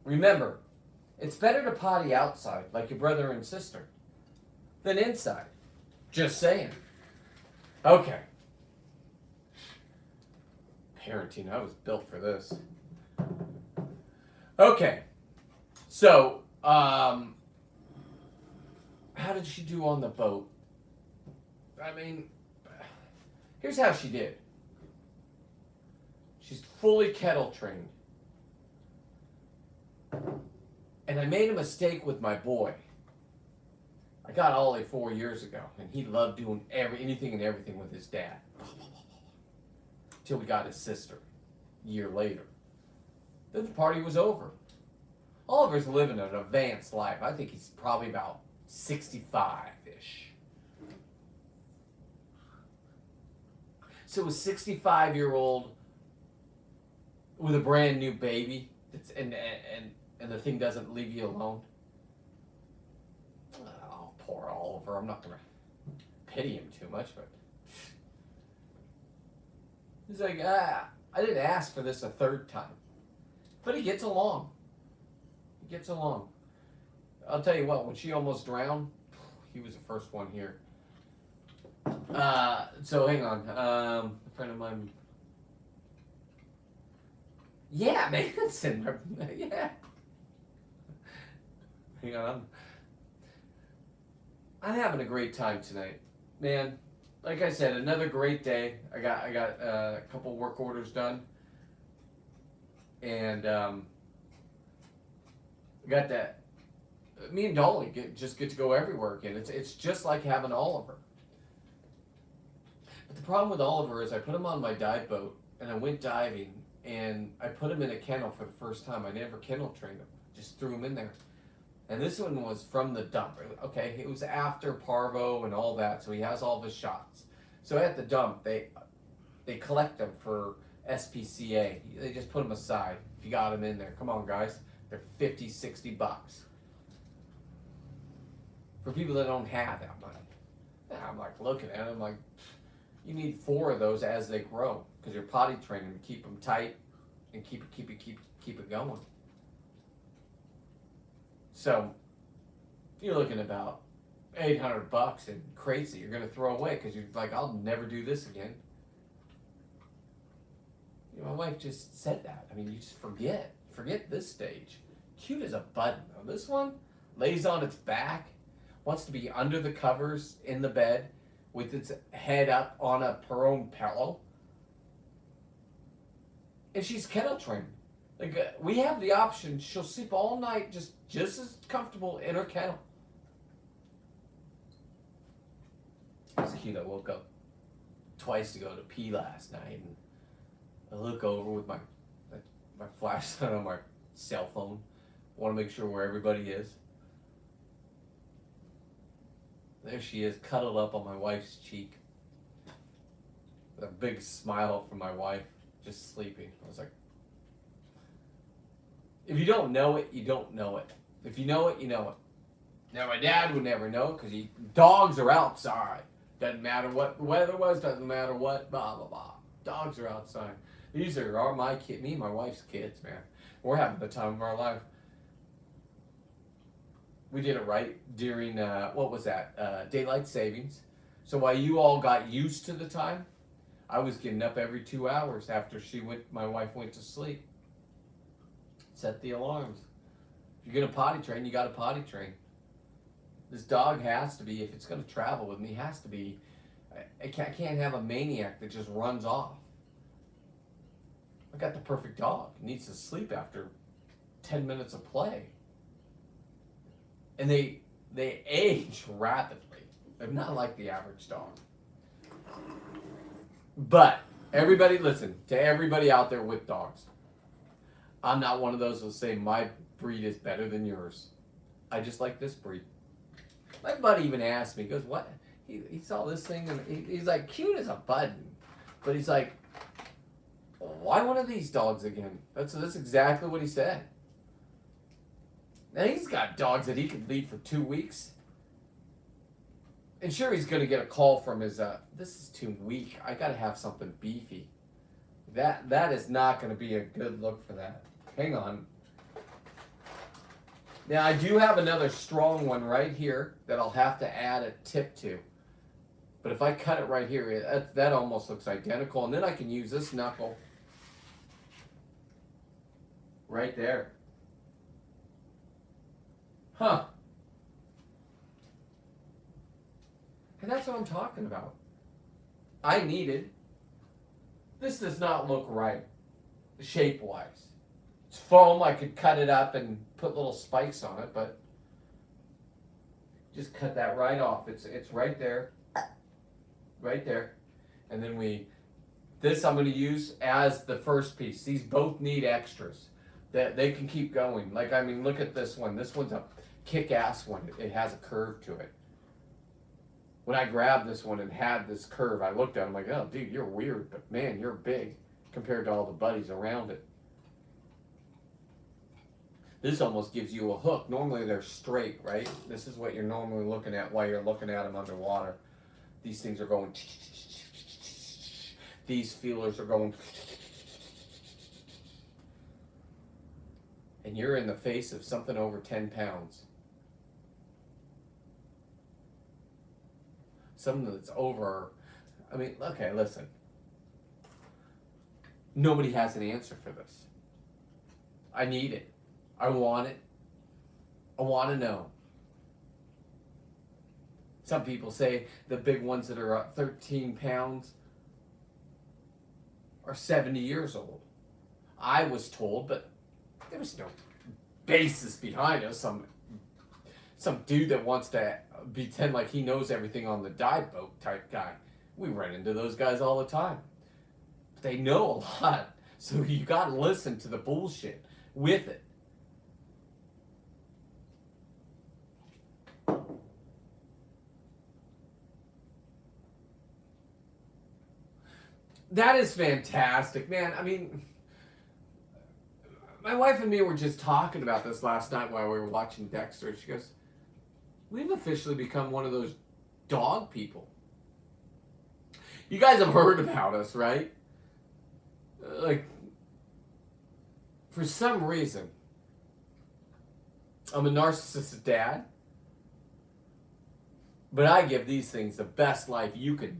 Remember, it's better to potty outside, like your brother and sister, than inside. Just saying. Okay. Parenting, I was built for this. Okay. So, how did she do on the boat? I mean, here's how she did. She's fully kettle trained. And I made a mistake with my boy. I got Ollie 4 years ago, and he loved doing anything and everything with his dad. Till we got his sister, a year later. Then the party was over. Oliver's living an advanced life. I think he's probably about 65-ish. So a 65-year-old with a brand new baby, and the thing doesn't leave you alone. Oh, poor Oliver. I'm not going to pity him too much, but he's like, I didn't ask for this a third time. But he gets along. He gets along. I'll tell you what, when she almost drowned, he was the first one here. So hang on. A friend of mine. Yeah, Manson. Yeah. Hang on. I'm having a great time tonight, man. Like I said, another great day. I got a couple work orders done, and got that. Me and Dolly just get to go everywhere again. It's just like having Oliver. But the problem with Oliver is I put him on my dive boat, and I went diving, and I put him in a kennel for the first time. I never kennel trained him. Just threw him in there. And this one was from the dump. Okay, it was after parvo and all that, so he has all of his shots. So at the dump, they collect them for SPCA. They just put them aside if you got them in there. Come on, guys. They're $50, $60. For people that don't have that money. And I'm like looking at them like, you need 4 of those as they grow, because you're potty training to keep them tight and keep it going. So you're looking about $800 in crates that you're going to throw away because you're like, I'll never do this again. You know, my wife just said that. I mean, you just forget. forget this stage. Cute as a button. Now, this one lays on its back, wants to be under the covers in the bed with its head up on her own pillow. And she's kennel trained. Like, we have the option. She'll sleep all night just as comfortable in her kennel. It's cute. I woke up twice to go to pee last night, and I look over with my flashlight on my cell phone. Want to make sure where everybody is. There she is, cuddled up on my wife's cheek. A big smile from my wife, just sleeping. I was like, if you don't know it, you don't know it. If you know it, you know it. Now, my dad would never know because dogs are outside. Doesn't matter what the weather was, doesn't matter what, blah, blah, blah. Dogs are outside. These are my kid, me and my wife's kids, man. We're having the time of our life. We did it right during, what was that? Daylight savings. So while you all got used to the time, I was getting up every 2 hours after my wife went to sleep. Set the alarms. If you're going to potty train, you got to potty train. This dog has to be, if it's going to travel with me, has to be, I can't have a maniac that just runs off. I got the perfect dog. It needs to sleep after 10 minutes of play. And they age rapidly. They're not like the average dog. But everybody, listen to everybody out there with dogs. I'm not one of those who'll say my breed is better than yours. I just like this breed. My buddy even asked me, he goes, what? He saw this thing and he's like, cute as a button. But he's like, why one of these dogs again? That's exactly what he said. Now he's got dogs that he could leave for 2 weeks. And sure, he's going to get a call from his, this is too weak. I got to have something beefy. That is not going to be a good look for that. Hang on. Now, I do have another strong one right here that I'll have to add a tip to. But if I cut it right here, that almost looks identical. And then I can use this knuckle right there. Huh. And that's what I'm talking about. This does not look right, shape-wise. It's foam, I could cut it up and put little spikes on it, but just cut that right off. It's right there, right there. And then this I'm going to use as the first piece. These both need extras. That they can keep going. Like, I mean, look at this one. This one's a kick-ass one. It has a curve to it. When I grabbed this one and had this curve, I looked at it, I'm like, oh, dude, you're weird, but man, you're big compared to all the buddies around it. This almost gives you a hook. Normally they're straight, right? This is what you're normally looking at while you're looking at them underwater. These things are going, these feelers are going, and you're in the face of something over 10 pounds. Something that's over, I mean, okay, listen. Nobody has an answer for this. I need it. I want it. I want to know. Some people say the big ones that are 13 pounds are 70 years old. I was told, but there was no basis behind it. Some dude that wants to pretend like he knows everything on the dive boat type guy. We run into those guys all the time. But they know a lot. So you got to listen to the bullshit with it. That is fantastic, man. I mean, my wife and me were just talking about this last night while we were watching Dexter. She goes, we've officially become one of those dog people. You guys have heard about us, right? Like, for some reason, I'm a narcissistic dad, but I give these things the best life you could.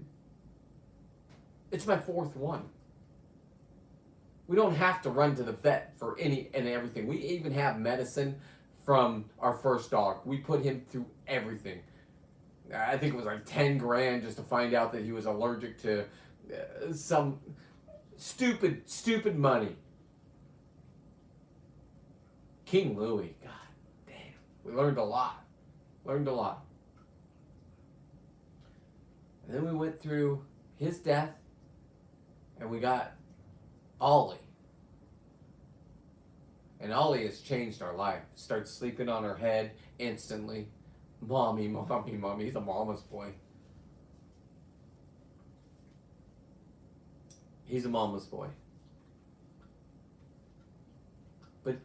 It's my fourth one. We don't have to run to the vet for any and everything. We even have medicine from our first dog. We put him through everything. I think it was like 10 grand just to find out that he was allergic to some stupid money. King Louis, god damn. We learned a lot. And then we went through his death, and we got Ollie. And Ollie has changed our life. Starts sleeping on her head instantly. Mommy. He's a mama's boy. But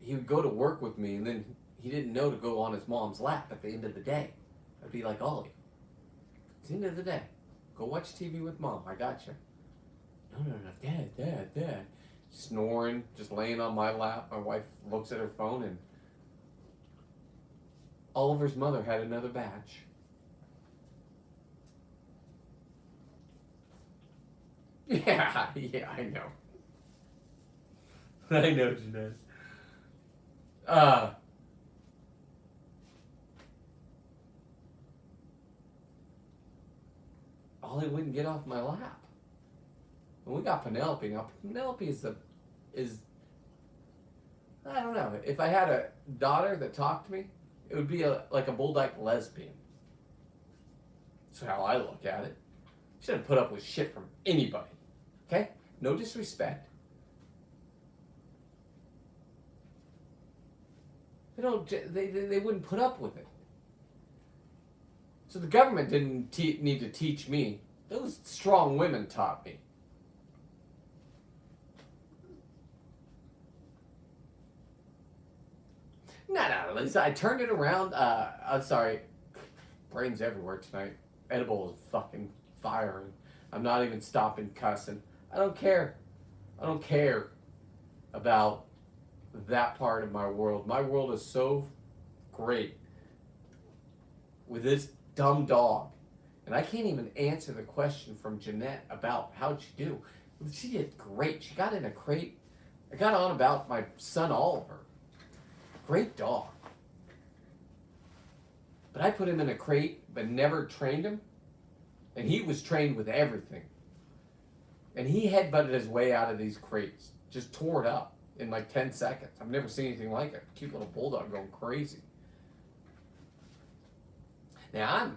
he would go to work with me, and then he didn't know to go on his mom's lap at the end of the day. I'd be like, Ollie, it's the end of the day. Go watch TV with mom. I got you. No. Dad. Snoring, just laying on my lap. My wife looks at her phone, and Oliver's mother had another batch. Yeah, I know. I know, Jeanette. Ollie wouldn't get off my lap. And we got Penelope. Now, Penelope is I don't know. If I had a daughter that talked to me, it would be like a bulldog lesbian. That's how I look at it. She doesn't put up with shit from anybody. Okay? No disrespect. They wouldn't put up with it. So the government didn't need to teach me. Those strong women taught me. No, Lisa, I turned it around. I'm sorry. Brains everywhere tonight. Edible is fucking firing. I'm not even stopping cussing. I don't care about that part of my world. My world is so great with this dumb dog. And I can't even answer the question from Jeanette about how'd she do. She did great. She got in a crate. I got on about my son Oliver. Great dog. But I put him in a crate but never trained him. And he was trained with everything. And he headbutted his way out of these crates. Just tore it up in like 10 seconds. I've never seen anything like it. Cute little bulldog going crazy. Now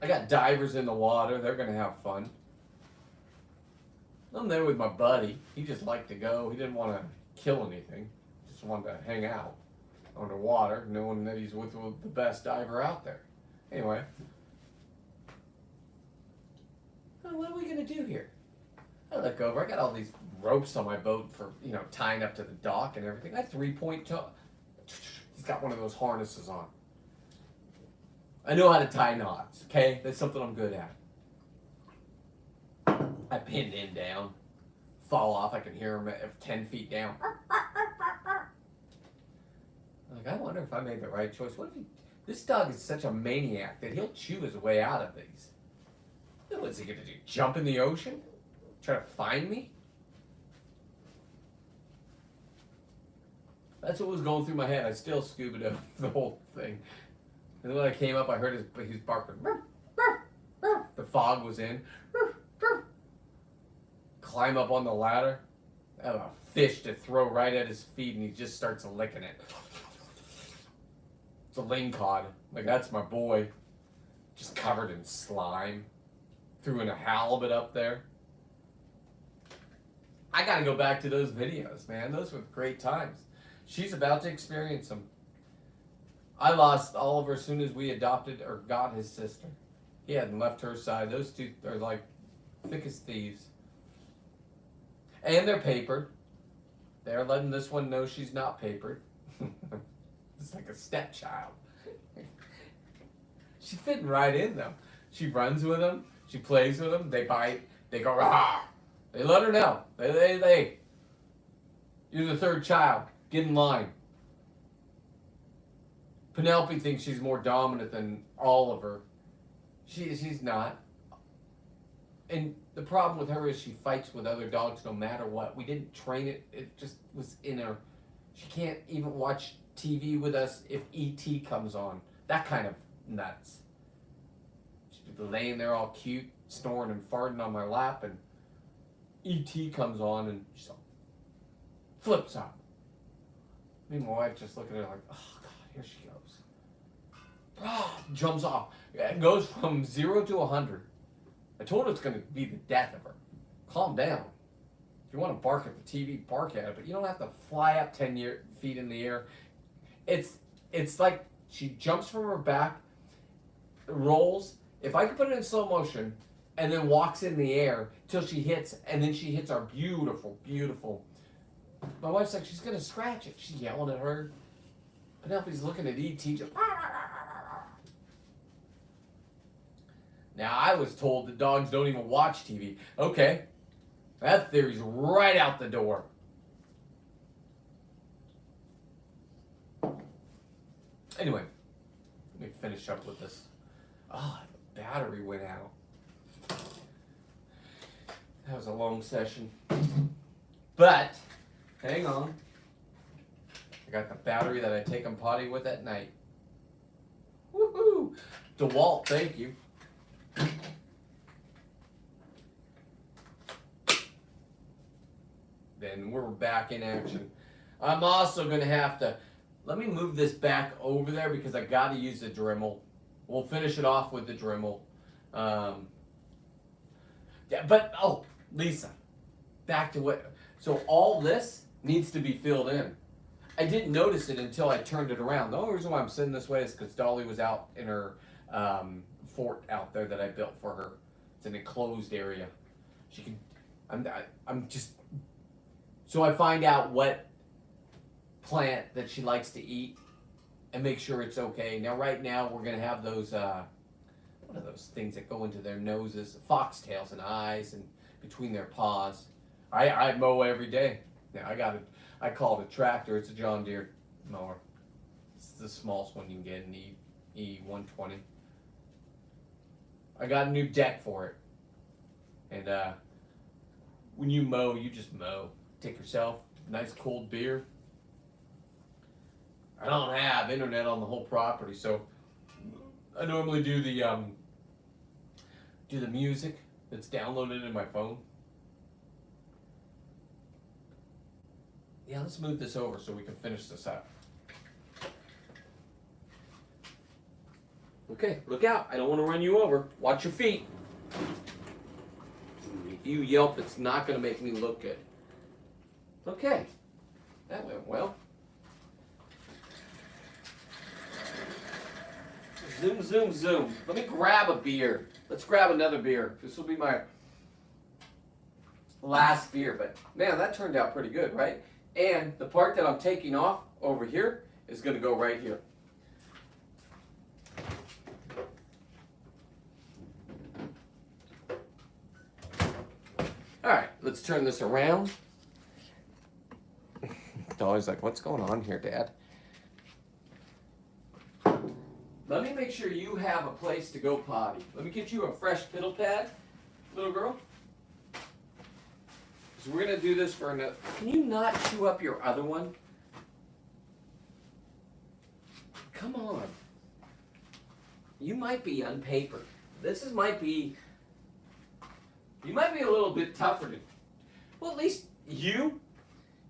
I got divers in the water. They're going to have fun. I'm there with my buddy. He just liked to go. He didn't want to kill anything. Just wanted to hang out underwater, knowing that he's with the best diver out there. Anyway. What are we going to do here? I look over. I got all these ropes on my boat for, tying up to the dock and everything. I 3-point toe. He's got one of those harnesses on. I know how to tie knots, okay? That's something I'm good at. I pinned him down. Fall off. I can hear him at 10 feet down. I wonder if I made the right choice. What if this dog is such a maniac that he'll chew his way out of these? What's he going to do? Jump in the ocean? Try to find me? That's what was going through my head. I still scuba dove the whole thing. And then when I came up, I heard he was barking. The fog was in. Climb up on the ladder. I have a fish to throw right at his feet, and he just starts licking it. It's a lingcod. Like, that's my boy. Just covered in slime. Threw in a halibut up there. I gotta go back to those videos, man. Those were great times. She's about to experience them. I lost Oliver as soon as we adopted or got his sister. He hadn't left her side. Those two are like thick as thieves. And they're papered. They're letting this one know she's not papered. It's like a stepchild. She's fitting right in, though. She runs with him. She plays with him. They bite. They go, rah! They let her know. They. You're the third child. Get in line. Penelope thinks she's more dominant than Oliver. She's not. And the problem with her is she fights with other dogs no matter what. We didn't train it. It just was in her. She can't even watch TV with us if E.T. comes on. That kind of nuts. She'd be laying there all cute, snoring and farting on my lap, and E.T. comes on and she flips out. Me and my wife just look at her like, oh God, here she goes. Ah, jumps off. It goes from 0 to 100. I told her it's going to be the death of her. Calm down. If you want to bark at the TV, bark at it, but you don't have to fly up 10 feet in the air. It's like she jumps from her back, rolls. If I could put it in slow motion, and then walks in the air till she hits, and then she hits our beautiful, beautiful. My wife's like, she's going to scratch it. She's yelling at her. Penelope's looking at E.T. just... Now, I was told that dogs don't even watch TV. Okay, that theory's right out the door. Anyway, let me finish up with this. Oh, the battery went out. That was a long session. But, hang on. I got the battery that I take them potty with at night. Woohoo! DeWalt, thank you. Then we're back in action. I'm also going to have to, let me move this back over there because I got to use the Dremel. We'll finish it off with the Dremel. Yeah, but, oh, Lisa, back to what, so all this needs to be filled in. I didn't notice it until I turned it around. The only reason why I'm sitting this way is because Dolly was out in her fort out there that I built for her. It's an enclosed area. She can, I'm just, so I find out what plant that she likes to eat and make sure it's okay. Now, right now, we're going to have those, what are those things that go into their noses? Foxtails and eyes and between their paws. I mow every day. Yeah, I call it a tractor. It's a John Deere mower. It's the smallest one you can get, an E120. I got a new deck for it. And when you mow, you just mow. Take yourself a nice cold beer. I don't have internet on the whole property, so I normally do the music that's downloaded in my phone. Yeah, let's move this over so we can finish this up. Okay, look out. I don't want to run you over. Watch your feet. If you yelp, it's not going to make me look good. Okay, that went well. Zoom, zoom, zoom. Let me grab a beer. Let's grab another beer. This will be my last beer, but man, that turned out pretty good, right? And the part that I'm taking off over here is going to go right here. All right, let's turn this around. Dolly's like, what's going on here, Dad? Let me make sure you have a place to go potty. Let me get you a fresh piddle pad, little girl. So we're going to do this for another. Can you not chew up your other one? Come on. You might be unpapered. You might be a little bit tougher to, well, at least you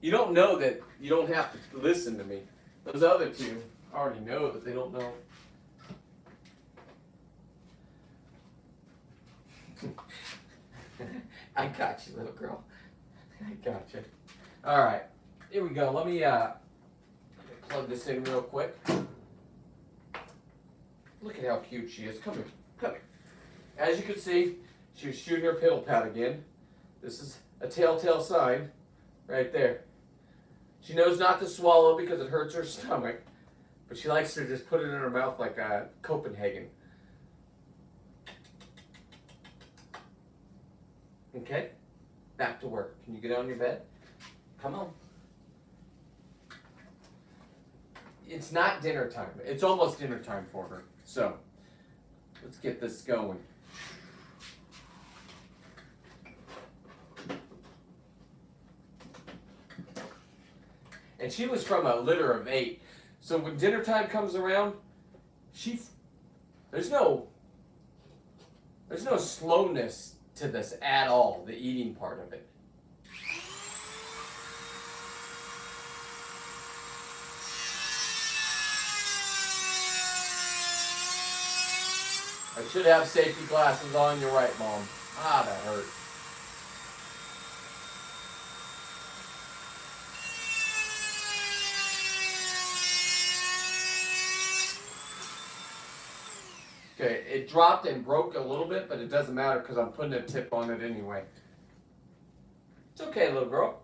don't know that you don't have to listen to me. Those other two already know that they don't know. I got you, little girl. I got you. All right, here we go. Let me plug this in real quick. Look at how cute she is. Come here, come here. As you can see, she was shooting her piddle pad again. This is a telltale sign right there. She knows not to swallow because it hurts her stomach, but she likes to just put it in her mouth like Copenhagen. Okay, back to work. Can you get on your bed? Come on. It's not dinner time. It's almost dinner time for her. So, let's get this going. And she was from a litter of 8. So when dinner time comes around, there's no slowness to this at all, the eating part of it. I should have safety glasses on. You're right, Mom. Ah, that hurt. Okay, it dropped and broke a little bit, but it doesn't matter because I'm putting a tip on it anyway. It's okay, little girl.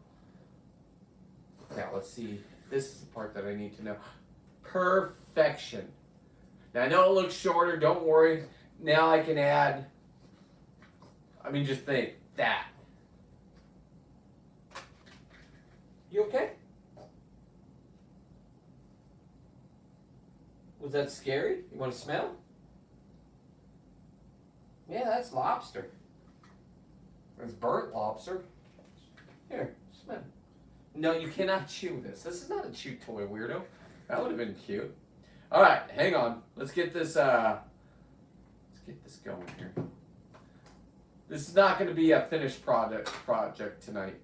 Now, let's see. This is the part that I need to know. Perfection. Now, I know it looks shorter. Don't worry. Now I can add, just think, that. You okay? Was that scary? You want to smell? Yeah, that's lobster. It's burnt lobster. Here, smell. No, you cannot chew this. This is not a chew toy, weirdo. That would have been cute. All right, hang on. Let's get this going here. This is not going to be a finished project tonight.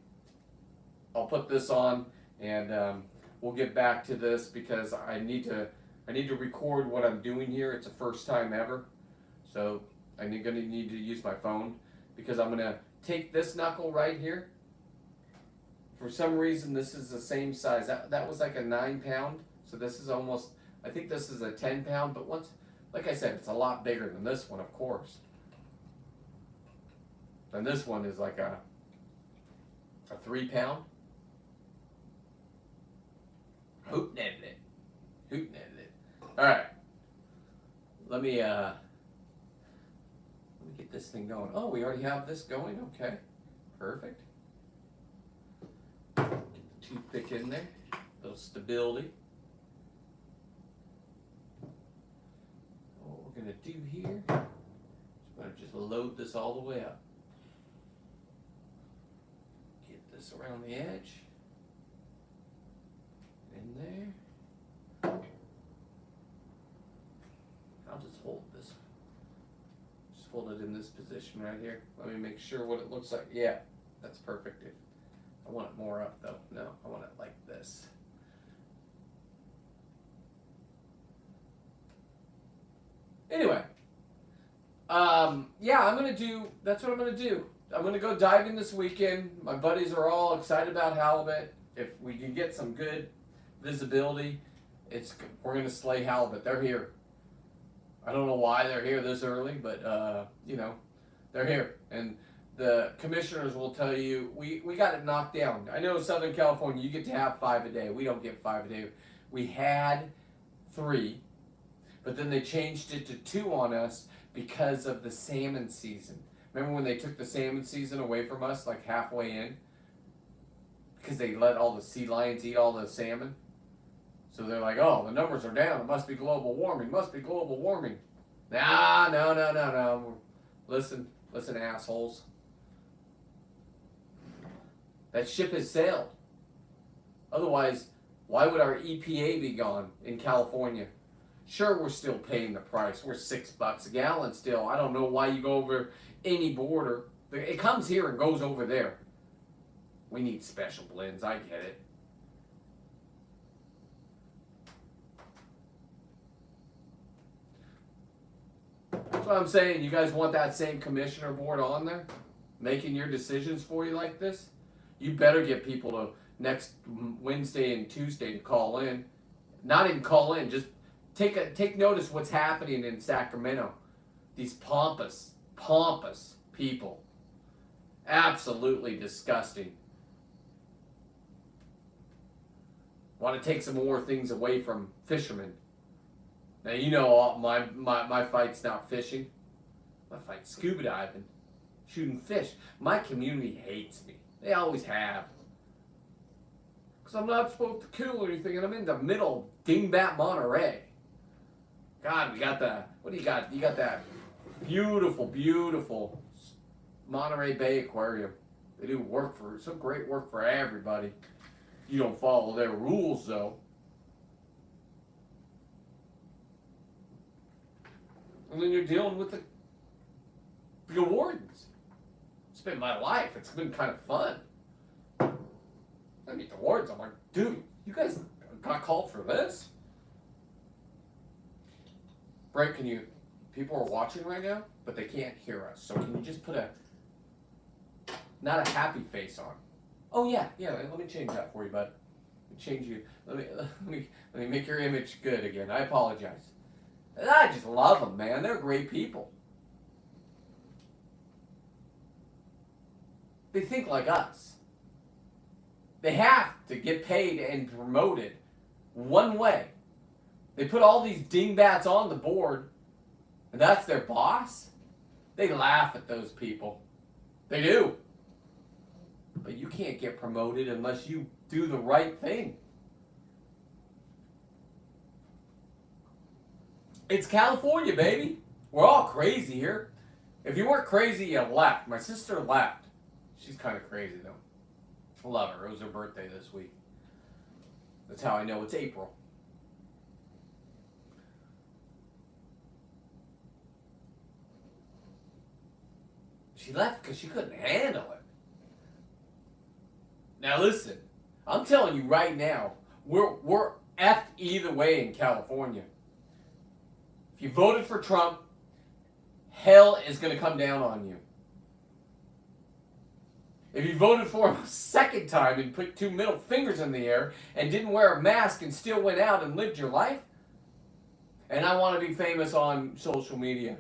I'll put this on, and we'll get back to this because I need to record what I'm doing here. It's the first time ever, so I'm going to need to use my phone because I'm going to take this knuckle right here. For some reason, this is the same size. That was like a 9-pound, so this is almost. I think this is a 10-pound, but like I said, it's a lot bigger than this one, of course. And this one is like a 3-pound. Hoot-netted it. Hoot-netted it. All right. Let me get this thing going. Oh, we already have this going? Okay. Perfect. Get the toothpick in there. A little stability. What we're going to do here is we're going to just load this all the way up. Get this around the edge. In there. I'll just hold this. Just hold it in this position right here. Let me make sure what it looks like. Yeah, that's perfect. I want it more up though. No, I want it like this. Anyway, yeah, that's what I'm gonna do. I'm gonna go diving this weekend. My buddies are all excited about halibut. If we can get some good visibility, we're gonna slay halibut. They're here. I don't know why they're here this early, but they're here. And the commissioners will tell you, we got it knocked down. I know in Southern California you get to have 5 a day. We don't get 5 a day. We had 3, but then they changed it to 2 on us because of the salmon season. Remember when they took the salmon season away from us, like halfway in? Because they let all the sea lions eat all the salmon. So they're like, oh, the numbers are down. It must be global warming. Must be global warming. No. Listen, assholes. That ship has sailed. Otherwise, why would our EPA be gone in California? Sure, we're still paying the price. We're $6 a gallon still. I don't know why you go over any border. It comes here and goes over there. We need special blends. I get it. That's what I'm saying. You guys want that same commissioner board on there? Making your decisions for you like this? You better get people to next Wednesday and Tuesday to call in. Not even call in, just take notice what's happening in Sacramento. These pompous people. Absolutely disgusting. Want to take some more things away from fishermen. Now you know my fight's not fishing. My fight's scuba diving. Shooting fish. My community hates me. They always have. Because I'm not supposed to kill anything and I'm in the middle of Dingbat, Monterey. God, we got what do you got? You got that beautiful Monterey Bay Aquarium. They do some great work for everybody. You don't follow their rules, though. And then you're dealing with the wardens. It's been my life. It's been kind of fun. I meet the wardens. I'm like, dude, you guys got called for this? Brent, people are watching right now, but they can't hear us. So can you just put not a happy face on? Oh yeah, let me change that for you, bud. Let me make your image good again. I apologize. I just love them, man. They're great people. They think like us. They have to get paid and promoted one way. They put all these dingbats on the board, and that's their boss. They laugh at those people. They do. But you can't get promoted unless you do the right thing. It's California, baby. We're all crazy here. If you weren't crazy, you left. My sister left. She's kind of crazy, though. I love her. It was her birthday this week. That's how I know it's April. She left because she couldn't handle it. Now listen, I'm telling you right now, we're effed either way in California. If you voted for Trump, hell is going to come down on you. If you voted for him a second time and put two middle fingers in the air and didn't wear a mask and still went out and lived your life, and I want to be famous on social media,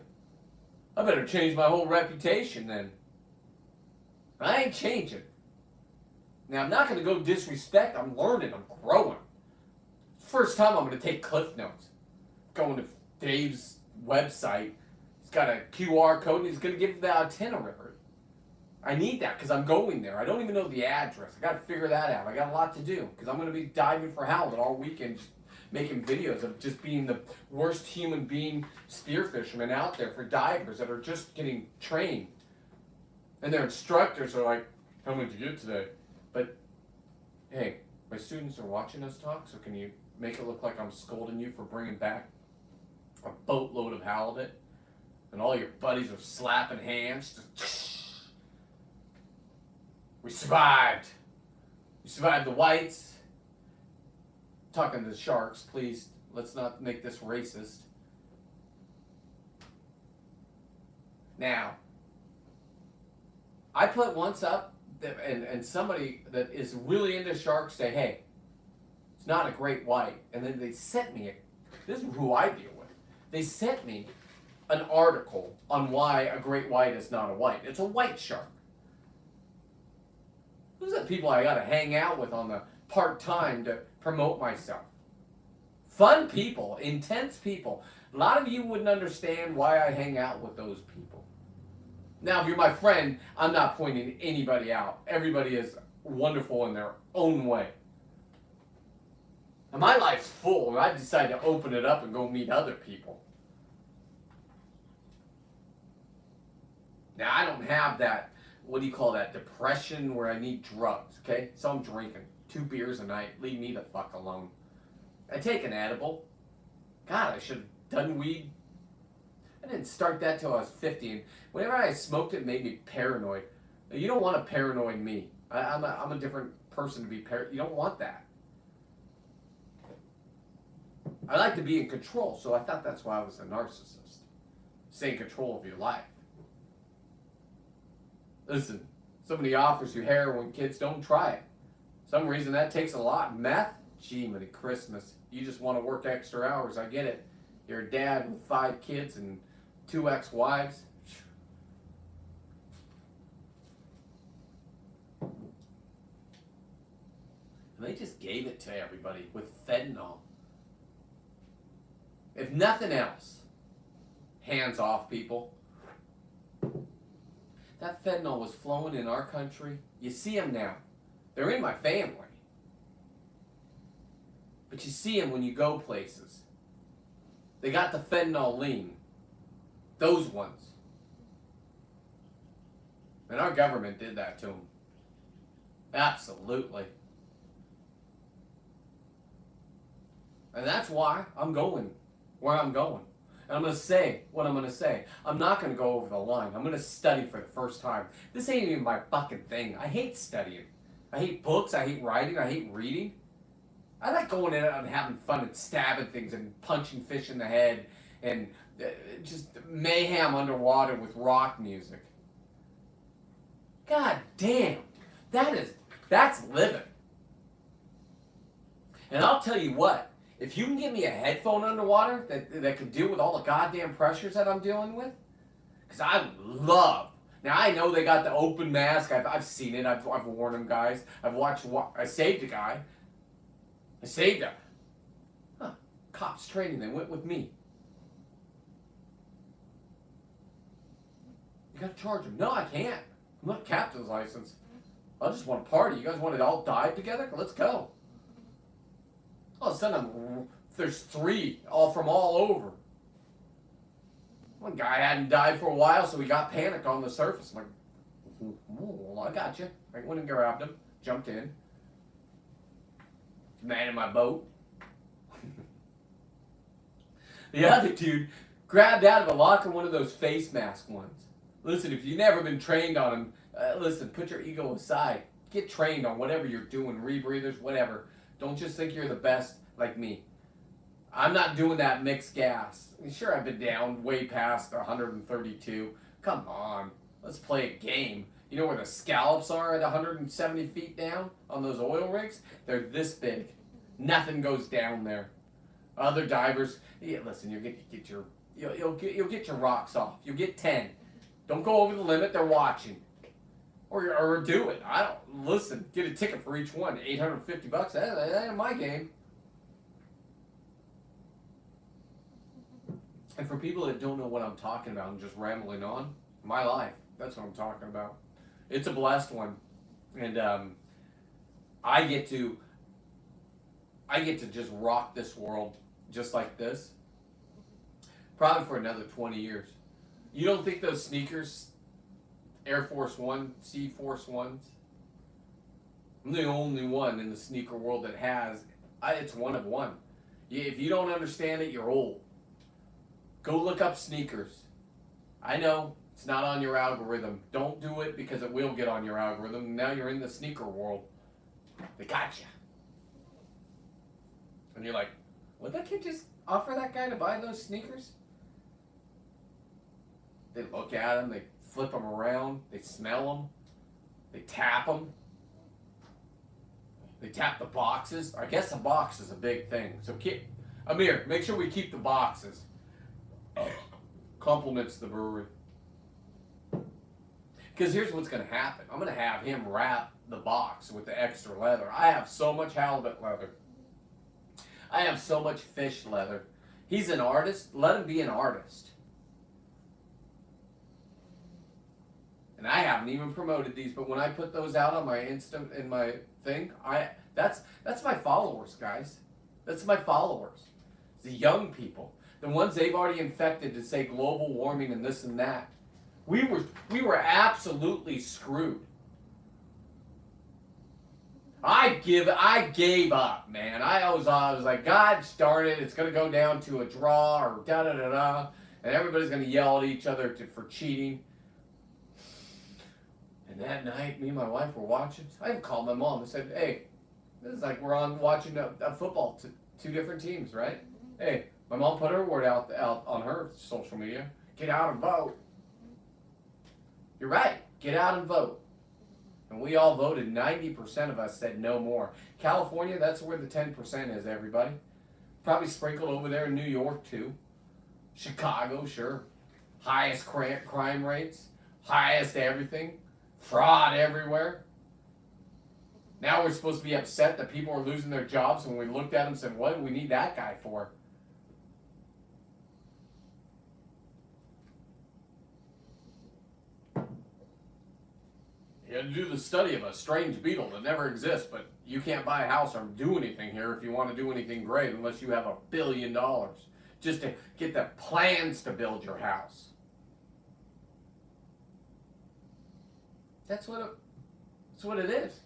I better change my whole reputation then. I ain't changing. Now, I'm not going to go disrespect. I'm learning. I'm growing. First time I'm going to take Cliff Notes. Going to Dave's website. He's got a QR code and he's going to give the itinerary. I need that because I'm going there. I don't even know the address. I got to figure that out. I got a lot to do because I'm going to be diving for halibut all weekend, just making videos of just being the worst human being spear fisherman out there for divers that are just getting trained. And their instructors are like, how much did you get today? But, hey, my students are watching us talk, so can you make it look like I'm scolding you for bringing back a boatload of halibut? And all your buddies are slapping hands. We survived. We survived the whites. Talking to the sharks, please. Let's not make this racist. Now, I put once up, and somebody that is really into sharks say, hey, it's not a great white. And then they sent me, this is who I deal with. They sent me an article on why a great white is not a white. It's a white shark. Those are the people I got to hang out with on the part-time to promote myself. Fun people, intense people. A lot of you wouldn't understand why I hang out with those people. Now, if you're my friend, I'm not pointing anybody out. Everybody is wonderful in their own way. And my life's full, and I decided to open it up and go meet other people. Now, I don't have that, what do you call that, depression where I need drugs, okay? So I'm drinking 2 beers a night. Leave me the fuck alone. I take an edible. God, I should have done weed. I didn't start that till I was 50, and whenever I smoked it made me paranoid. You don't want to paranoid me. I'm a different person to be paranoid. You don't want that. I like to be in control, so I thought that's why I was a narcissist. Stay in control of your life. Listen, somebody offers you heroin, kids, don't try it. Some reason that takes a lot. Meth? Gee, Merry Christmas. You just want to work extra hours. I get it. You're a dad with 5 kids and 2 ex-wives. And they just gave it to everybody with fentanyl. If nothing else, hands off, people. That fentanyl was flowing in our country. You see them now. They're in my family. But you see them when you go places. They got the fentanyl lean. Those ones. And our government did that to them. Absolutely. And that's why I'm going where I'm going. And I'm going to say what I'm going to say. I'm not going to go over the line. I'm going to study for the first time. This ain't even my fucking thing. I hate studying. I hate books. I hate writing. I hate reading. I like going in and having fun and stabbing things and punching fish in the head and just mayhem underwater with rock music. God damn. That's living. And I'll tell you what, if you can get me a headphone underwater that can deal with all the goddamn pressures that I'm dealing with, because I love. Now I know they got the open mask. I've seen it. I've worn them, guys. I saved a guy. I saved him. Huh. Cops training. They went with me. You gotta charge him. No, I can't. I'm not a captain's license. I just want to party. You guys want to all dive together? Let's go. All of a sudden, there's three, all from all over. One guy hadn't dived for a while, so he got panicked on the surface. I'm like, oh, I got you. I went and grabbed him, jumped in. Man in my boat. The other dude grabbed out of a locker one of those face mask ones. Listen, if you've never been trained on them, listen, put your ego aside. Get trained on whatever you're doing, rebreathers, whatever. Don't just think you're the best like me. I'm not doing that mixed gas. Sure, I've been down way past 132. Come on, let's play a game. You know where the scallops are at 170 feet down on those oil rigs? They're this big. Nothing goes down there. Other divers, yeah, listen, you'll get your rocks off. You'll get 10. Don't go over the limit. They're watching. Or do it. I don't listen. Get a ticket for each one. $850. That ain't my game. And for people that don't know what I'm talking about, I'm just rambling on. My life. That's what I'm talking about. It's a blessed one, and I get to just rock this world just like this. Probably for another 20 years. You don't think those sneakers? Air Force One, Sea Force Ones. I'm the only one in the sneaker world that has. It's one of one. If you don't understand it, you're old. Go look up sneakers. I know it's not on your algorithm. Don't do it because it will get on your algorithm. Now you're in the sneaker world. They got you. And you're like, would that kid just offer that guy to buy those sneakers? They look at them. They flip them around, they smell them, they tap them, they tap the boxes. I guess the box is a big thing. So Amir, make sure we keep the boxes. Compliments the brewery. Because here's what's going to happen. I'm going to have him wrap the box with the extra leather. I have so much halibut leather. I have so much fish leather. He's an artist. Let him be an artist. And I haven't even promoted these, but when I put those out on my Insta in my thing, that's my followers, guys. That's my followers. The young people, the ones they've already infected to say global warming and this and that. We were absolutely screwed. I gave up, man. I was like, God darn it, it's gonna go down to a draw or da da da da, and everybody's gonna yell at each other for cheating. And that night, me and my wife were watching. I even called my mom and said, hey, this is like we're watching a football, two different teams, right? Hey, my mom put her word out on her social media. Get out and vote. You're right. Get out and vote. And we all voted. 90% of us said no more. California, that's where the 10% is, everybody. Probably sprinkled over there in New York, too. Chicago, sure. Highest crime rates. Highest everything. Fraud everywhere. Now we're supposed to be upset that people are losing their jobs when we looked at them and said, what do we need that guy for? You had to do the study of a strange beetle that never exists, but you can't buy a house or do anything here if you want to do anything great unless you have $1 billion just to get the plans to build your house. That's what it is.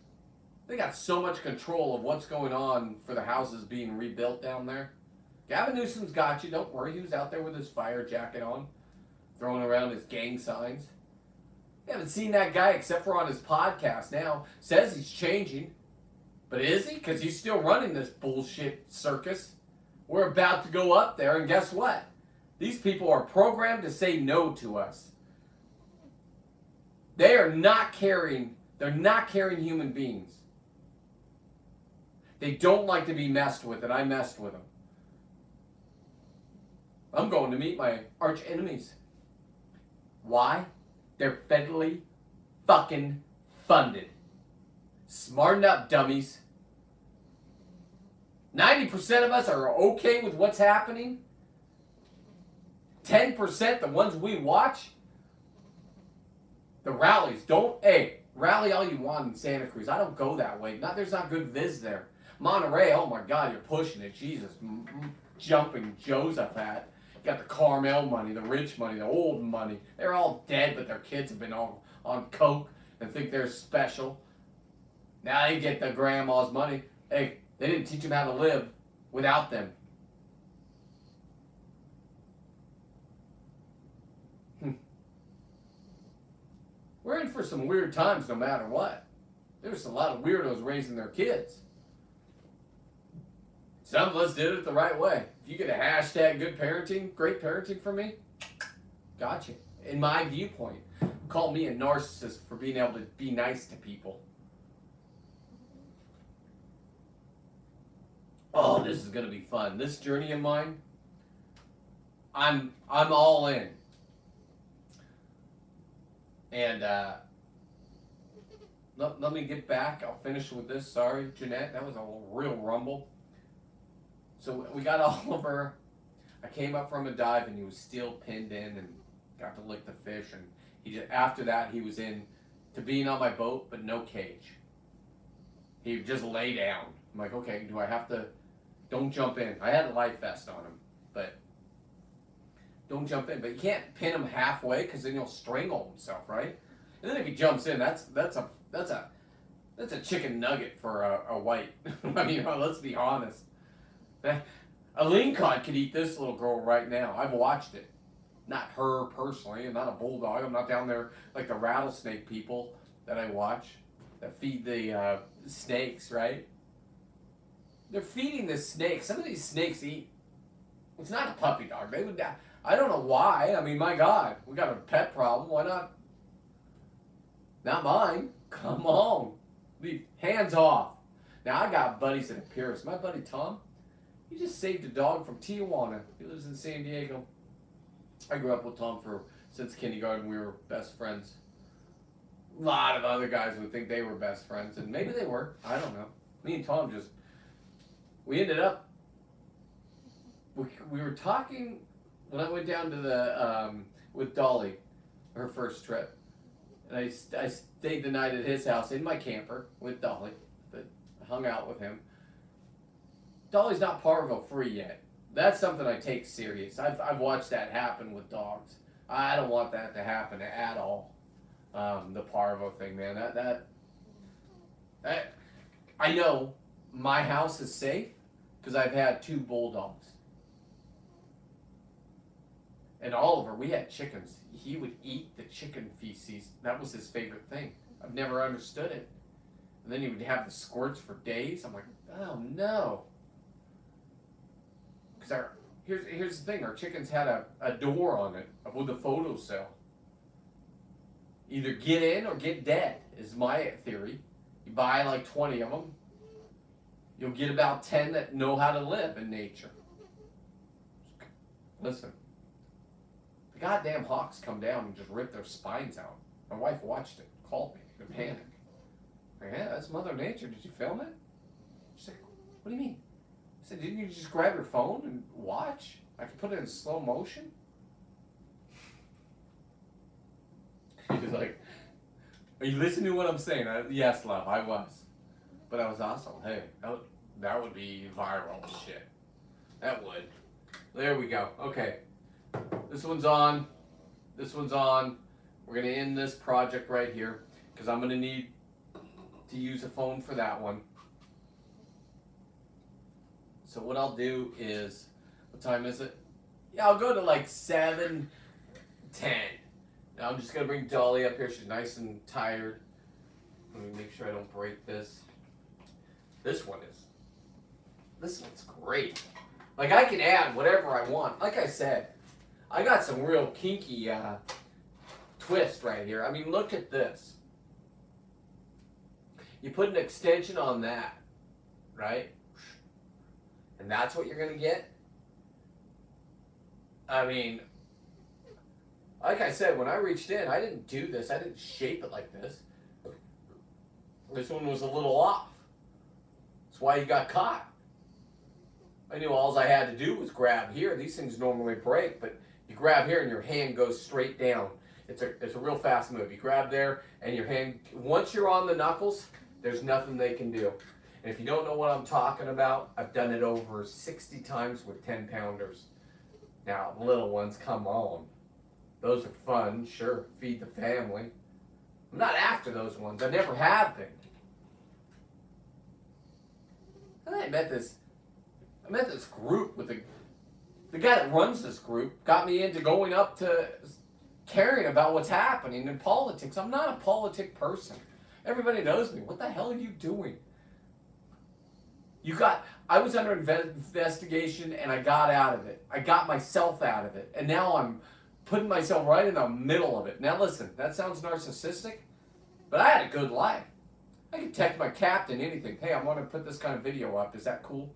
They got so much control of what's going on for the houses being rebuilt down there. Gavin Newsom's got you. Don't worry. He was out there with his fire jacket on, throwing around his gang signs. You haven't seen that guy except for on his podcast now. Says he's changing. But is he? Because he's still running this bullshit circus. We're about to go up there, and guess what? These people are programmed to say no to us. They are not caring. They're not caring human beings. They don't like to be messed with, and I messed with them. I'm going to meet my arch enemies. Why? They're federally fucking funded. Smarten up, dummies. 90% of us are okay with what's happening. 10%, the ones we watch, the rallies. Rally all you want in Santa Cruz. I don't go that way. There's not good viz there. Monterey, oh my God, you're pushing it. Jesus, jumping Josephat. You got the Carmel money, the rich money, the old money. They're all dead, but their kids have been all on coke and think they're special. Now they get the grandma's money. Hey, they didn't teach them how to live without them. We're in for some weird times no matter what. There's a lot of weirdos raising their kids. Some of us did it the right way. If you get a hashtag good parenting, great parenting from me, gotcha. In my viewpoint, call me a narcissist for being able to be nice to people. Oh, this is gonna be fun. This journey of mine, I'm all in. And let me get back. I'll finish with this. Sorry, Jeanette, that was a real rumble. So we got Oliver. I came up from a dive and he was still pinned in and got to lick the fish. And after that he was in to being on my boat, but no cage. He just lay down. I'm like, okay, do I have to? Don't jump in. I had a life vest on him, but don't jump in. But you can't pin him halfway because then he'll strangle himself, right? And then if he jumps in, that's a chicken nugget for a white. I mean, let's be honest. A lingcod could eat this little girl right now. I've watched it. Not her personally, and not a bulldog. I'm not down there like the rattlesnake people that I watch that feed the snakes, right? They're feeding the snakes. Some of these snakes eat. It's not a puppy dog. They would die. I don't know why. I mean, my God, we got a pet problem. Why not? Not mine. Come on. Leave hands off. Now, I got buddies in Paris. My buddy Tom, he just saved a dog from Tijuana. He lives in San Diego. I grew up with Tom since kindergarten. We were best friends. A lot of other guys would think they were best friends, and maybe they were. I don't know. Me and Tom we ended up, we were talking when I went down to the, with Dolly, her first trip. And I stayed the night at his house in my camper with Dolly, but I hung out with him. Dolly's not parvo-free yet. That's something I take serious. I've watched that happen with dogs. I don't want that to happen at all. The parvo thing, man. That I know my house is safe because I've had 2 bulldogs. And Oliver, we had chickens. He would eat the chicken feces. That was his favorite thing. I've never understood it. And then he would have the squirts for days. I'm like, oh no. Because here's the thing. Our chickens had a door on it with a photo cell. Either get in or get dead is my theory. You buy like 20 of them. You'll get about 10 that know how to live in nature. Listen. The goddamn hawks come down and just rip their spines out. My wife watched it, called me in panic. Like, yeah, that's Mother Nature. Did you film it? She's like, what do you mean? I said, didn't you just grab your phone and watch? I could put it in slow motion. She was like, are you listening to what I'm saying? Yes, love, I was. But I was also, hey, that would be viral shit. That would. There we go. Okay. This one's on. This one's on. We're going to end this project right here because I'm going to need to use a phone for that one. So what I'll do is, what time is it? Yeah, I'll go to like 7:10. Now I'm just gonna bring Dolly up here. She's nice and tired. Let me make sure I don't break this. This one's great. Like, I can add whatever I want. Like I said, I got some real kinky twist right here. I mean, look at this. You put an extension on that, right? And that's what you're gonna get. I mean, like I said, when I reached in, I didn't do this. I didn't shape it like this. This one was a little off. That's why you got caught. I knew all I had to do was grab here. These things normally break, but you grab here and your hand goes straight down. It's a real fast move. You grab there and your hand, once you're on the knuckles, there's nothing they can do. And if you don't know what I'm talking about, I've done it over 60 times with 10-pounders. Now, little ones, come on. Those are fun, sure, feed the family. I'm not after those ones. I never have been. And I met this group with the guy that runs this group, got me into going up to caring about what's happening in politics. I'm not a politic person. Everybody knows me. What the hell are you doing? I was under investigation and I got out of it. I got myself out of it. And now I'm putting myself right in the middle of it. Now listen, that sounds narcissistic, but I had a good life. I could text my captain anything. Hey, I want to put this kind of video up. Is that cool?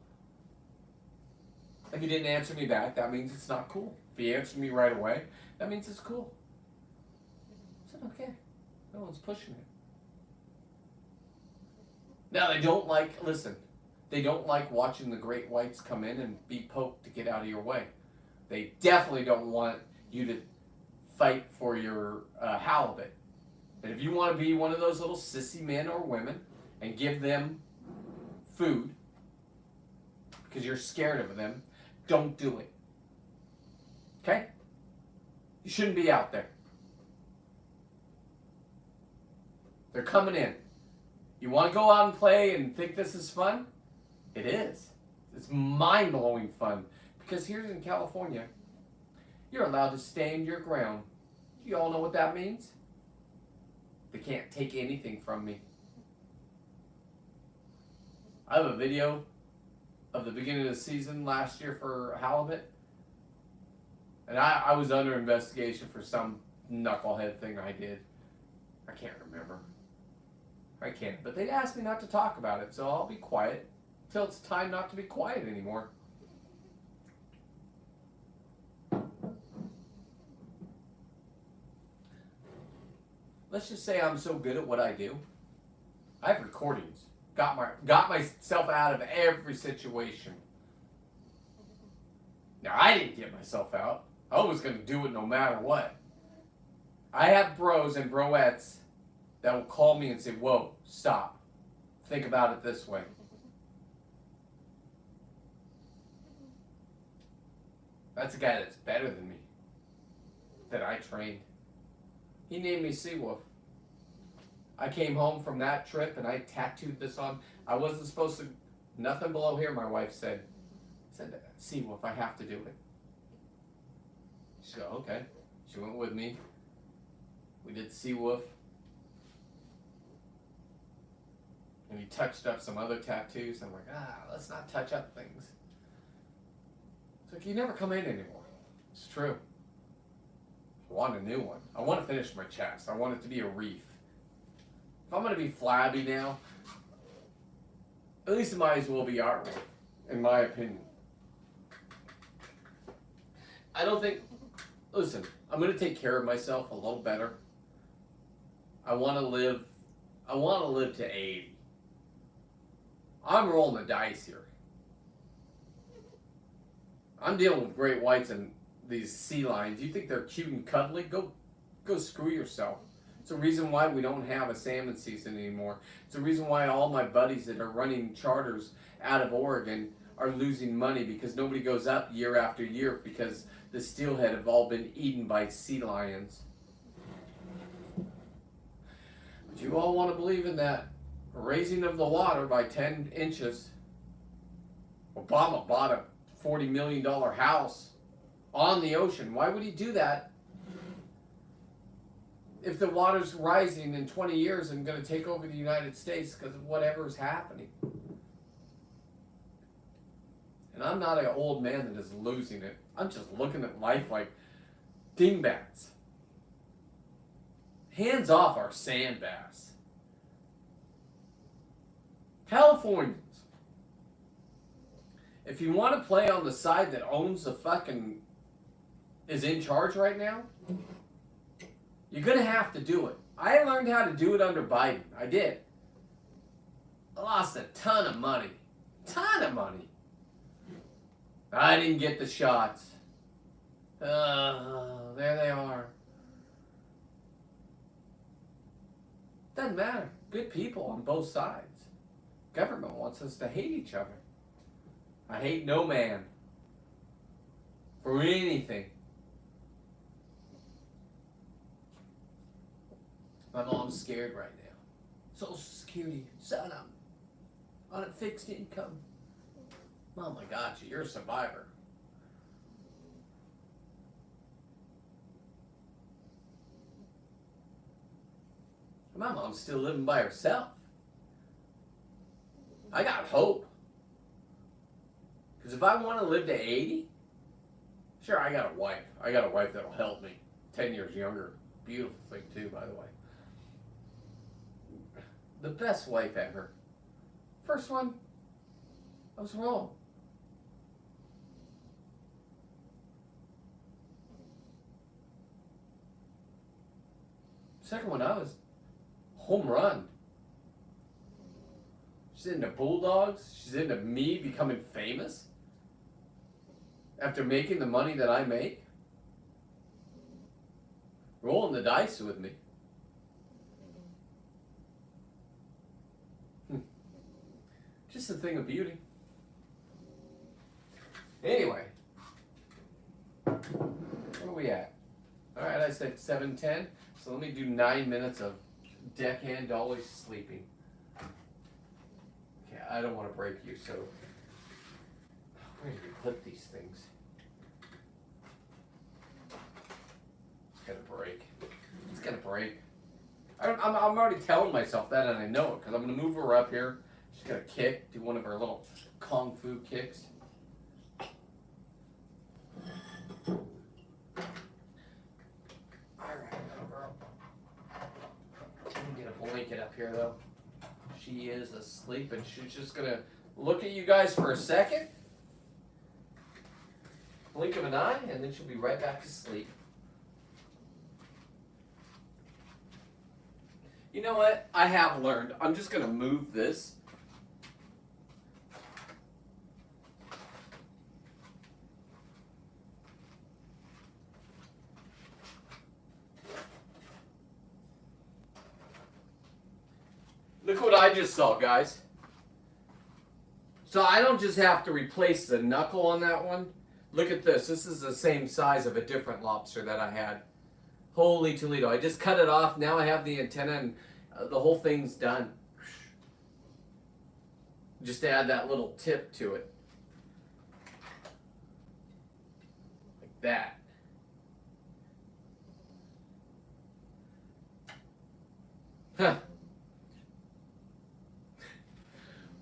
If he didn't answer me back, that means it's not cool. If he answered me right away, that means it's cool. I said, okay. No one's pushing it. Now, they don't like watching the great whites come in and be poked to get out of your way. They definitely don't want you to fight for your halibut. And if you want to be one of those little sissy men or women and give them food because you're scared of them, don't do it. Okay? You shouldn't be out there. They're coming in. You want to go out and play and think this is fun? It is. It's mind-blowing fun. Because here in California, you're allowed to stand your ground. You all know what that means? They can't take anything from me. I have a video of the beginning of the season last year for halibut. And I was under investigation for some knucklehead thing I did. I can't remember. I can't. But they asked me not to talk about it, so I'll be quiet until it's time not to be quiet anymore. Let's just say I'm so good at what I do. I have recordings. Got myself out of every situation. Now, I didn't get myself out. I was going to do it no matter what. I have bros and broettes that will call me and say, whoa, stop. Think about it this way. That's a guy that's better than me, that I trained. He named me Seawolf. I came home from that trip and I tattooed this on. I wasn't supposed to, nothing below here, my wife said. I said, Seawolf, I have to do it. She said, okay. She went with me. We did Seawolf. And we touched up some other tattoos. I'm like, let's not touch up things. It's like, you never come in anymore. It's true. I want a new one. I want to finish my chest. I want it to be a reef. If I'm going to be flabby now, at least it might as well be artwork, in my opinion. I don't think, listen, I'm going to take care of myself a little better. I want to live to 80. I'm rolling the dice here. I'm dealing with great whites and these sea lions. You think they're cute and cuddly? Go screw yourself. It's the reason why we don't have a salmon season anymore. It's the reason why all my buddies that are running charters out of Oregon are losing money, because nobody goes up year after year because the steelhead have all been eaten by sea lions. But you all want to believe in that raising of the water by 10 inches. Obama bought a $40 million house on the ocean. Why would he do that if the water's rising in 20 years and going to take over the United States because of whatever is happening? And I'm not an old man that is losing it. I'm just looking at life like dingbats. Hands off our sand bass. Californians, if you want to play on the side that owns the fucking, is in charge right now, you're going to have to do it. I learned how to do it under Biden. I did. I lost a ton of money. Ton of money. I didn't get the shots. There they are. Doesn't matter. Good people on both sides. Government wants us to hate each other. I hate no man for anything. My mom's scared right now. Social Security, son, I'm on a fixed income. Oh my God, you're a survivor. My mom's still living by herself. I got hope. Because if I want to live to 80, sure, I got a wife. I got a wife that'll help me. 10 years younger. Beautiful thing too, by the way. The best wife ever. First one, I was wrong. Second one, I was home run. She's into bulldogs. She's into me becoming famous after making the money that I make. Rolling the dice with me. Just a thing of beauty. Anyway, where are we at? Alright, I said 7:10, so let me do 9 minutes of Deckhand Dolly sleeping. Okay, I don't want to break you, so where do you put these things? It's gonna break. It's gonna break. I'm already telling myself that, and I know it, because I'm gonna move her up here. She's gonna kick, do one of her little kung fu kicks. Alright, little girl. Let me get a blanket up here, though. She is asleep, and she's just gonna look at you guys for a second. Blink of an eye, and then she'll be right back to sleep. You know what? I have learned. I'm just gonna move this. Look what I just saw, guys. So I don't just have to replace the knuckle on that one. Look at this. This is the same size of a different lobster that I had. Holy Toledo. I just cut it off. Now I have the antenna and the whole thing's done. Just to add that little tip to it. Like that. Huh.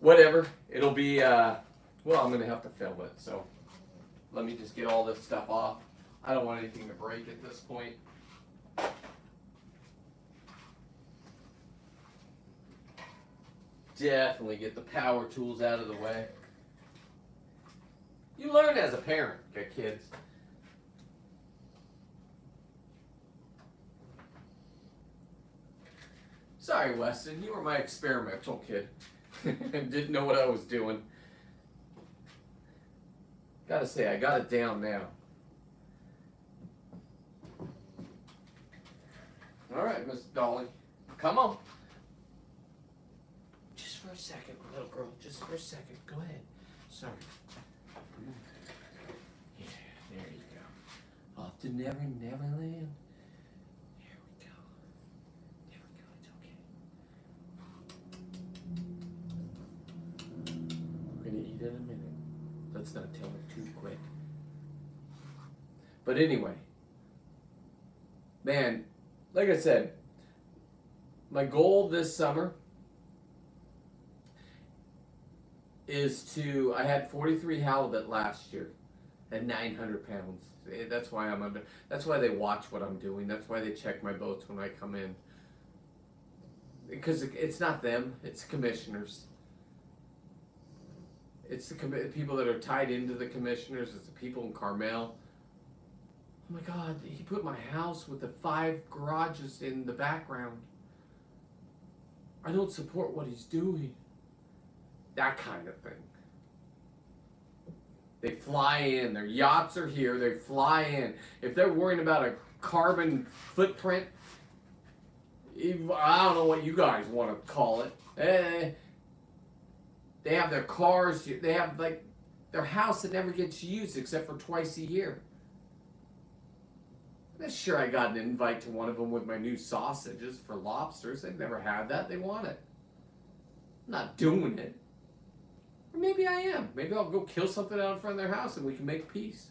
Whatever. It'll be, well, I'm going to have to film it, so let me just get all this stuff off. I don't want anything to break at this point. Definitely get the power tools out of the way. You learn as a parent, okay, kids. Sorry, Weston, you were my experimental kid. Didn't know what I was doing. Gotta say, I got it down now. Alright, Miss Dolly. Come on. Just for a second, little girl. Just for a second. Go ahead. Sorry. Yeah, there you go. Off to Neverland. There we go. There we go. It's okay. But anyway, man, like I said, my goal this summer is to, I had 43 halibut last year at 900 pounds. That's why I'm under, that's why they watch what I'm doing. That's why they check my boats when I come in. Because it's not them, it's commissioners. It's the people that are tied into the commissioners. It's the people in Carmel. Oh my God, he put my house with the 5 garages in the background. I don't support what he's doing. That kind of thing. They fly in. Their yachts are here. They fly in. If they're worrying about a carbon footprint, I don't know what you guys want to call it. They have their cars. They have like their house that never gets used except for twice a year. I'm sure I got an invite to one of them with my new sausages for lobsters. They've never had that. They want it. I'm not doing it. Or maybe I am. Maybe I'll go kill something out in front of their house and we can make peace.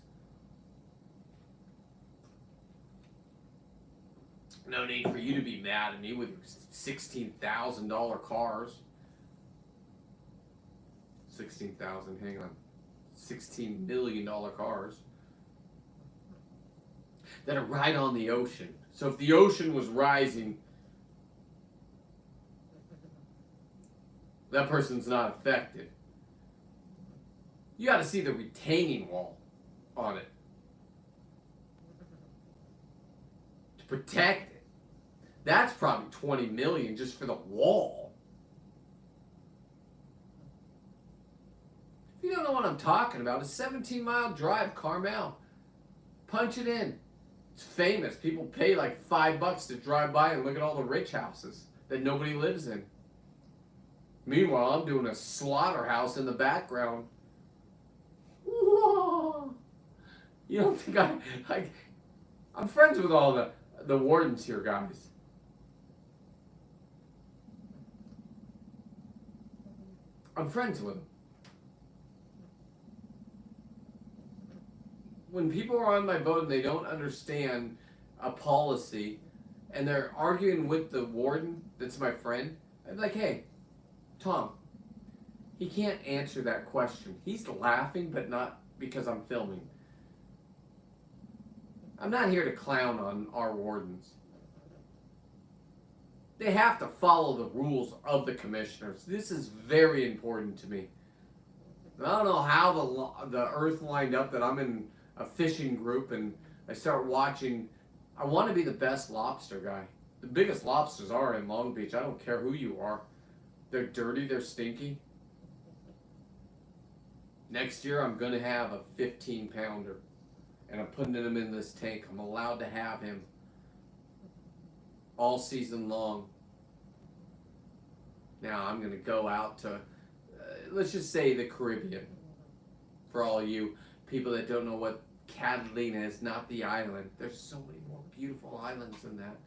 No need for you to be mad at me with your $16,000 cars. 16,000, hang on. $16 million cars. That are right on the ocean. So if the ocean was rising, that person's not affected. You got to see the retaining wall on it to protect it. That's probably 20 million just for the wall. If you don't know what I'm talking about, a 17-mile drive, Carmel. Punch it in. It's famous. People pay like $5 to drive by and look at all the rich houses that nobody lives in. Meanwhile, I'm doing a slaughterhouse in the background. Whoa. You don't think I'm friends with all the wardens here, guys. I'm friends with them. When people are on my boat and they don't understand a policy and they're arguing with the warden that's my friend, I'm like, hey, Tom, he can't answer that question. He's laughing, but not because I'm filming. I'm not here to clown on our wardens. They have to follow the rules of the commissioners. This is very important to me. I don't know how the earth lined up that I'm in a fishing group and I start watching. I want to be the best lobster guy. The biggest lobsters are in Long Beach. I don't care who you are. They're dirty, they're stinky. Next year I'm going to have a 15-pounder and I'm putting him in this tank. I'm allowed to have him all season long. Now I'm going to go out to, let's just say the Caribbean. For all you people that don't know what Catalina is, not the island. There's so many more beautiful islands than that.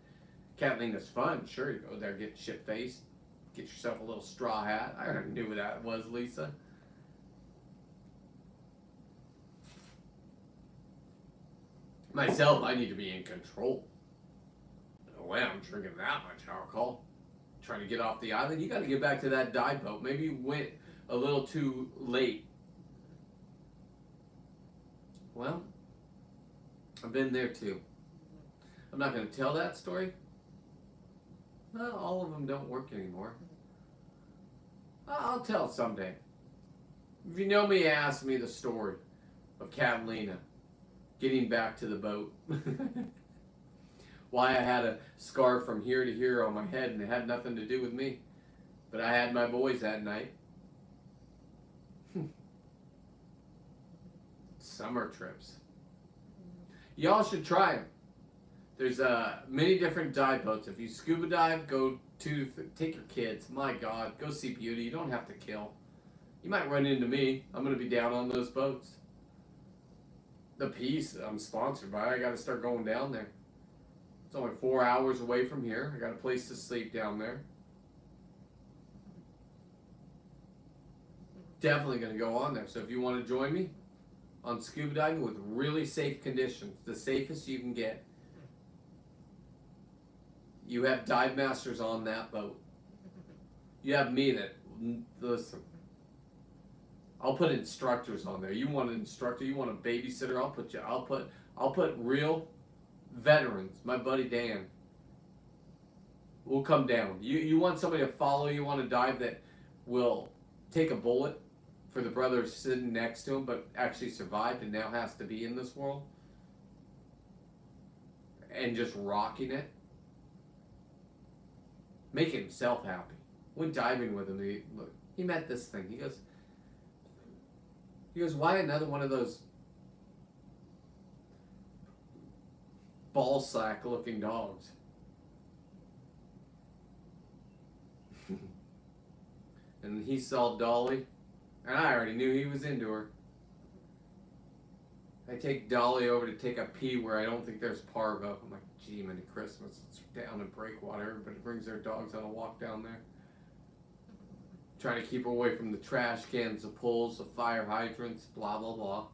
Catalina's fun, sure, you go there, get shit-faced, get yourself a little straw hat. I already knew what that was, Lisa. Myself, I need to be in control. No way I'm drinking that much alcohol. Trying to get off the island. You got to get back to that dive boat. Maybe you went a little too late. Well, I've been there too. I'm not going to tell that story. Well, all of them don't work anymore. I'll tell it someday. If you know me, ask me the story of Catalina getting back to the boat. Why I had a scar from here to here on my head and it had nothing to do with me. But I had my boys that night. Summer trips. Y'all should try them. There's many different dive boats. If you scuba dive, take your kids. My God, go see beauty. You don't have to kill. You might run into me. I'm going to be down on those boats. The Peace I'm sponsored by. I got to start going down there. It's only 4 hours away from here. I got a place to sleep down there. Definitely going to go on there. So if you want to join me on scuba diving with really safe conditions, the safest you can get. You have dive masters on that boat. You have me that, listen, I'll put instructors on there. You want an instructor, you want a babysitter, I'll put real veterans. My buddy Dan will come down. You want somebody to follow you on a dive that will take a bullet for the brother sitting next to him but actually survived and now has to be in this world and just rocking it. Making himself happy. Went diving with him. He met this thing. He goes, why another one of those ball sack looking dogs? And he saw Dolly, and I already knew he was into her. I take Dolly over to take a pee where I don't think there's parvo. I'm like, gee, many Christmas. It's down in Breakwater. Everybody brings their dogs on a walk down there. Trying to keep her away from the trash cans, the pools, the fire hydrants, blah, blah, blah.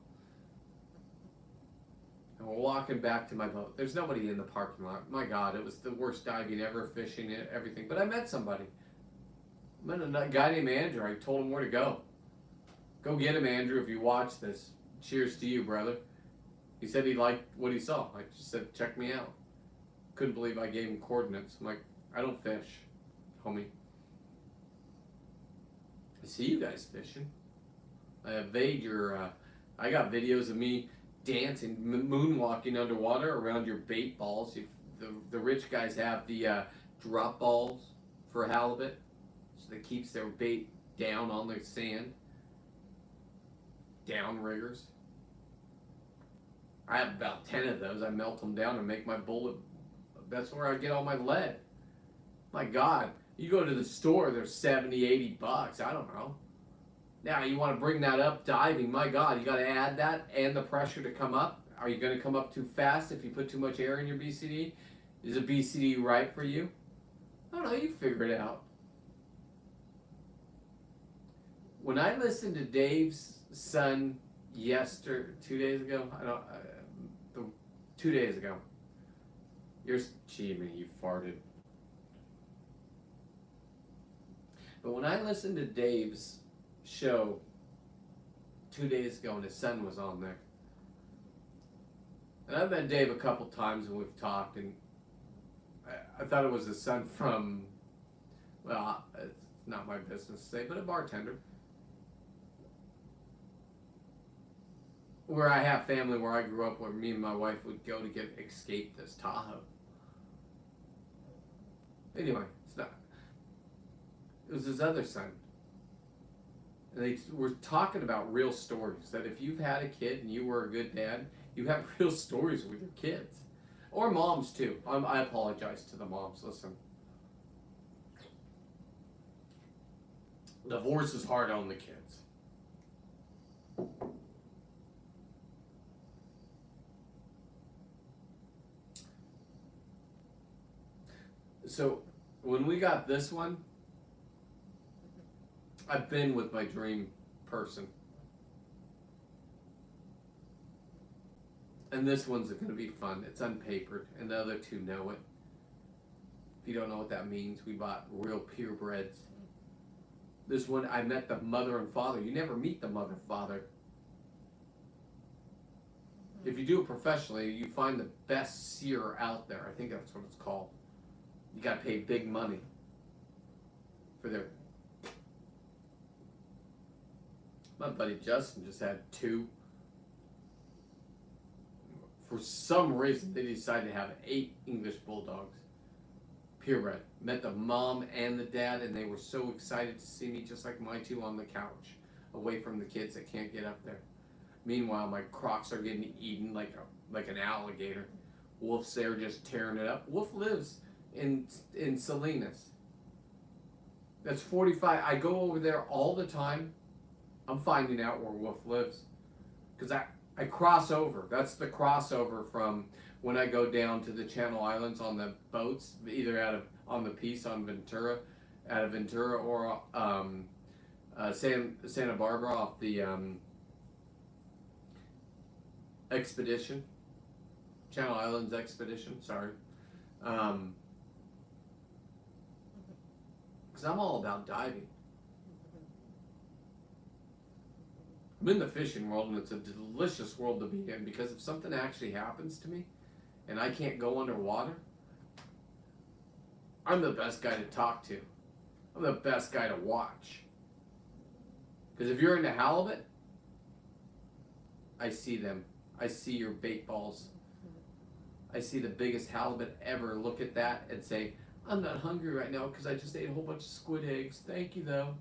And we're walking back to my boat. There's nobody in the parking lot. My God, it was the worst diving ever, fishing, everything. But I met somebody. I met a guy named Andrew. I told him where to go. Go get him, Andrew, if you watch this. Cheers to you, brother. He said he liked what he saw. I just said, check me out. Couldn't believe I gave him coordinates. I'm like, I don't fish, homie. I see you guys fishing. I evade your, I got videos of me dancing, moonwalking underwater around your bait balls. The rich guys have the drop balls for halibut, so that keeps their bait down on the sand. Downriggers. I have about 10 of those. I melt them down and make my bullet. That's where I get all my lead. My God, you go to the store, they're 70, 80 bucks. I don't know. Now you want to bring that up diving. My God, you got to add that and the pressure to come up. Are you going to come up too fast if you put too much air in your BCD? Is a BCD right for you? I don't know. You figure it out. When I listened to Dave's son 2 days ago, 2 days ago. Gee, man, you farted. But when I listened to Dave's show 2 days ago and his son was on there, and I've met Dave a couple times and we've talked, and I thought it was his son from, well, it's not my business to say, but a bartender. Where I have family where I grew up, where me and my wife would go to escape this Tahoe. Anyway, it's not. It was his other son. And they were talking about real stories. That if you've had a kid and you were a good dad, you have real stories with your kids. Or moms too. I apologize to the moms. Listen. Divorce is hard on the kids. So, when we got this one, I've been with my dream person. And this one's going to be fun. It's unpapered, and the other two know it. If you don't know what that means, we bought real purebreds. This one, I met the mother and father. You never meet the mother and father. If you do it professionally, you find the best seer out there. I think that's what it's called. You got to pay big money for their. My buddy Justin just had 2. For some reason, they decided to have 8 English bulldogs, purebred. Met the mom and the dad, and they were so excited to see me, just like my 2 on the couch, away from the kids that can't get up there. Meanwhile, my Crocs are getting eaten like an alligator. Wolf's there just tearing it up. Wolf lives in Salinas. That's 45. I go over there all the time. I'm finding out where Wolf lives because I cross over. That's the crossover from when I go down to the Channel Islands on the boats, either on the Peace on Ventura, out of Ventura, or Santa Barbara off the expedition, Channel Islands expedition, sorry. Because I'm all about diving. I'm in the fishing world, and it's a delicious world to be in, because if something actually happens to me and I can't go underwater, I'm the best guy to talk to. I'm the best guy to watch. Because if you're into halibut, I see them. I see your bait balls. I see the biggest halibut ever look at that and say, I'm not hungry right now because I just ate a whole bunch of squid eggs. Thank you, though.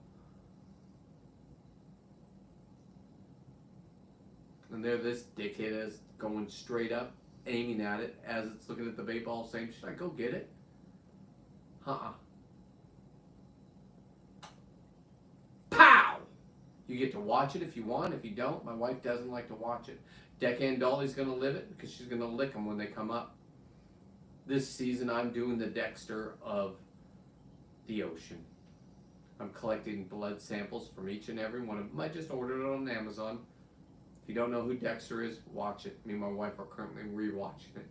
And there this dickhead is going straight up, aiming at it as it's looking at the bait ball, saying, should I go get it? Pow! You get to watch it if you want. If you don't, my wife doesn't like to watch it. Deckhand Dolly's going to live it because she's going to lick them when they come up. This season, I'm doing the Dexter of the ocean. I'm collecting blood samples from each and every one of them. I just ordered it on Amazon. If you don't know who Dexter is, watch it. Me and my wife are currently rewatching it.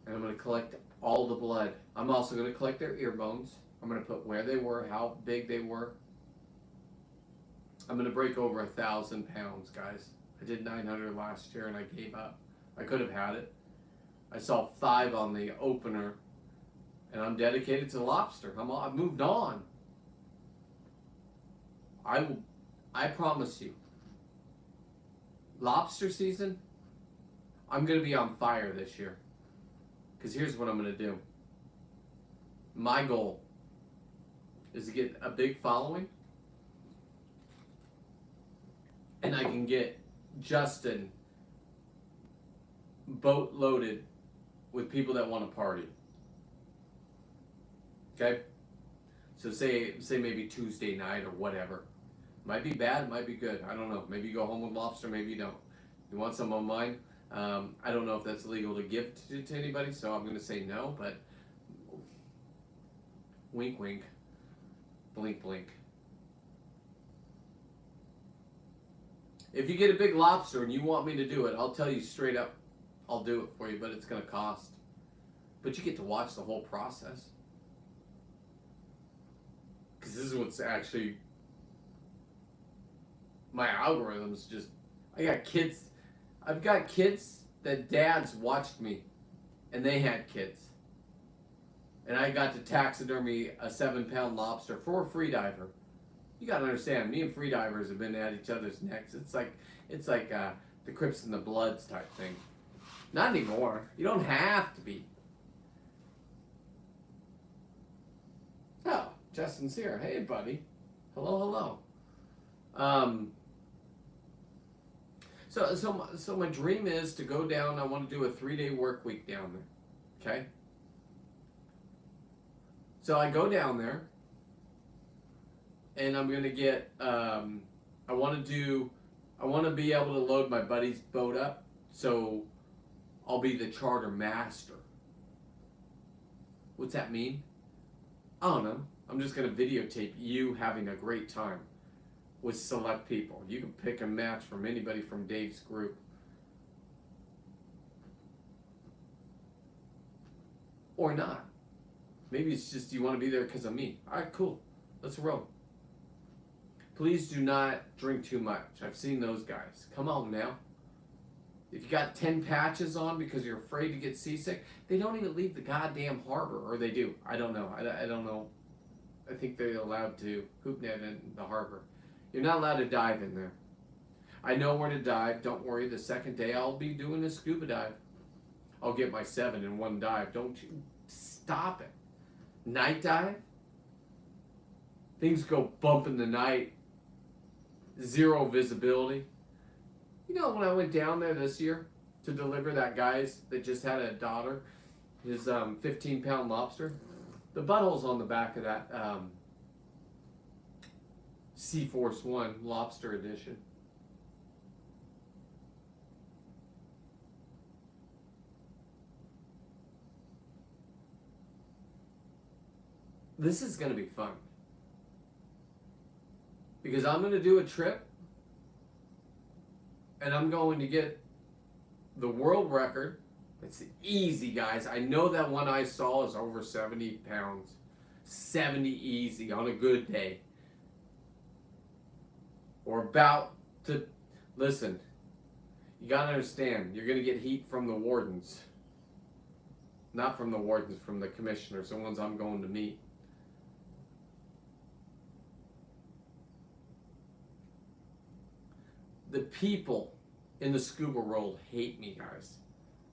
And I'm going to collect all the blood. I'm also going to collect their ear bones. I'm going to put where they were, how big they were. I'm going to break over 1,000 pounds, guys. I did 900 last year and I gave up. I could have had it. I saw 5 on the opener, and I'm dedicated to lobster. I've moved on. I promise you, lobster season, I'm going to be on fire this year. Because here's what I'm going to do. My goal is to get a big following, and I can get Justin boat loaded with people that want to party. Okay? So say maybe Tuesday night or whatever. Might be bad, might be good. I don't know. Maybe you go home with lobster, maybe you don't. You want some of mine? I don't know if that's legal to give to anybody, so I'm going to say no, but wink wink, blink blink. If you get a big lobster and you want me to do it, I'll tell you straight up, I'll do it for you, but it's going to cost. But you get to watch the whole process. Because this is what's actually, my algorithms just, I've got kids that dads watched me, and they had kids. And I got to taxidermy a 7-pound lobster for a freediver. You gotta understand, me and freedivers have been at each other's necks. It's like the Crips and the Bloods type thing. Not anymore. You don't have to be. Oh, Justin's here. Hey, buddy. Hello, hello. So my dream is to go down. I want to do a 3-day work week down there. Okay. So I go down there, and I'm gonna get. I want to be able to load my buddy's boat up, so I'll be the charter master. What's that mean? I don't know. I'm just gonna videotape you having a great time with select people. You can pick a match from anybody from Dave's group. Or not. Maybe it's just you want to be there because of me. Alright, cool. Let's roll. Please do not drink too much. I've seen those guys. Come on now. If you got 10 patches on because you're afraid to get seasick, they don't even leave the goddamn harbor. Or they do. I don't know. I don't know. I think they're allowed to hoop net in the harbor. You're not allowed to dive in there. I know where to dive. Don't worry. The second day I'll be doing a scuba dive. I'll get my 7 in one dive. Don't you stop it. Night dive? Things go bump in the night. Zero visibility. You know, when I went down there this year to deliver that guy's that just had a daughter, his 15-pound lobster, the butthole's on the back of that Sea Force 1 lobster edition. This is going to be fun. Because I'm going to do a trip, and I'm going to get the world record. It's easy, guys. I know that one I saw is over 70 pounds. 70 easy on a good day. Or about to, listen, you gotta understand, you're gonna get heat from the wardens. Not from the wardens, from the commissioners, the ones I'm going to meet. The people in the scuba world hate me, guys.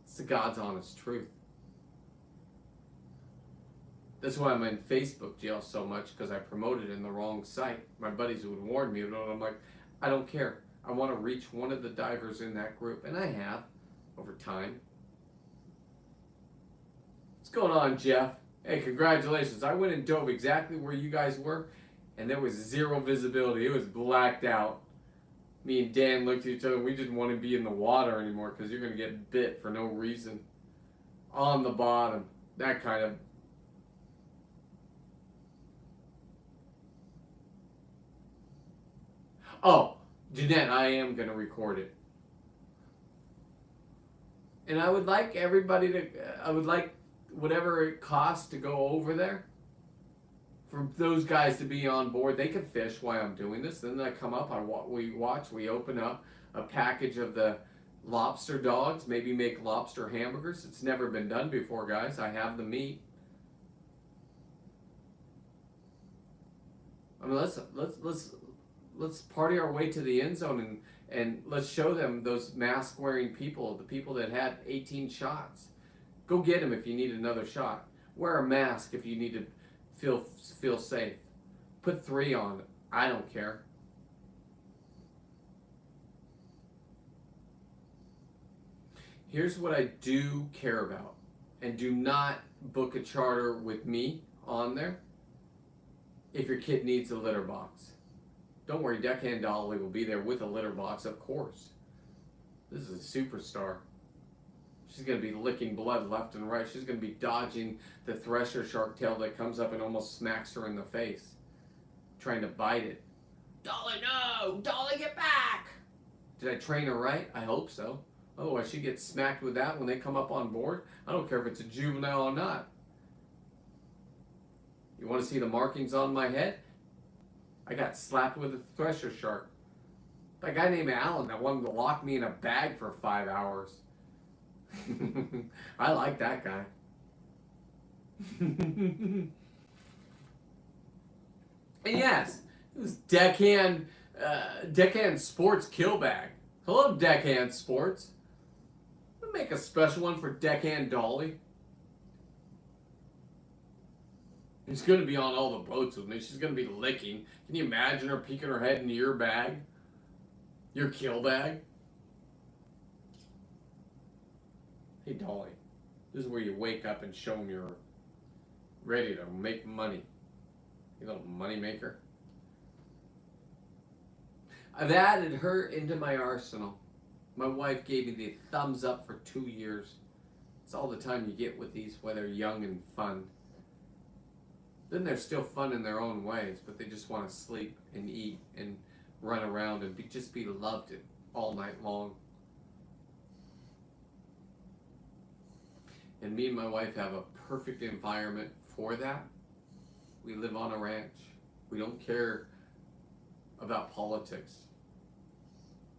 It's the God's honest truth. That's why I'm in Facebook jail so much, because I promoted in the wrong site. My buddies would warn me, but I'm like, I don't care. I want to reach one of the divers in that group, and I have over time. What's going on, Jeff? Hey, congratulations. I went and dove exactly where you guys were, and there was zero visibility. It was blacked out. Me and Dan looked at each other. We didn't want to be in the water anymore because you're going to get bit for no reason. On the bottom. That kind of. Oh, Jeanette, I am going to record it. And I would like everybody to, I would like whatever it costs to go over there. For those guys to be on board. They can fish while I'm doing this. Then I come up, we open up a package of the lobster dogs, maybe make lobster hamburgers. It's never been done before, guys. I have the meat. I mean, let's party our way to the end zone and let's show them those mask wearing people, the people that had 18 shots. Go get them if you need another shot. Wear a mask if you need to feel safe. Put 3 on. I don't care. Here's what I do care about. And do not book a charter with me on there if your kid needs a litter box. Don't worry, Deckhand Dolly will be there with a litter box, of course. This is a superstar. She's going to be licking blood left and right. She's going to be dodging the thresher shark tail that comes up and almost smacks her in the face. Trying to bite it. Dolly, no! Dolly, get back! Did I train her right? I hope so. Otherwise, she gets smacked with that when they come up on board. I don't care if it's a juvenile or not. You want to see the markings on my head? I got slapped with a thresher shark. By a guy named Alan that wanted to lock me in a bag for 5 hours. I like that guy. And yes, it was Deckhand Sports Kill Bag. Hello, Deckhand Sports. We'll make a special one for Deckhand Dolly. She's going to be on all the boats with me. She's going to be licking. Can you imagine her peeking her head into your bag? Your kill bag? Hey, Dolly, this is where you wake up and show them you're ready to make money. You little money maker. I've added her into my arsenal. My wife gave me the thumbs up for 2 years. It's all the time you get with these while they're young and fun. Then they're still fun in their own ways, but they just want to sleep and eat and run around and just be loved all night long. And me and my wife have a perfect environment for that. We live on a ranch. We don't care about politics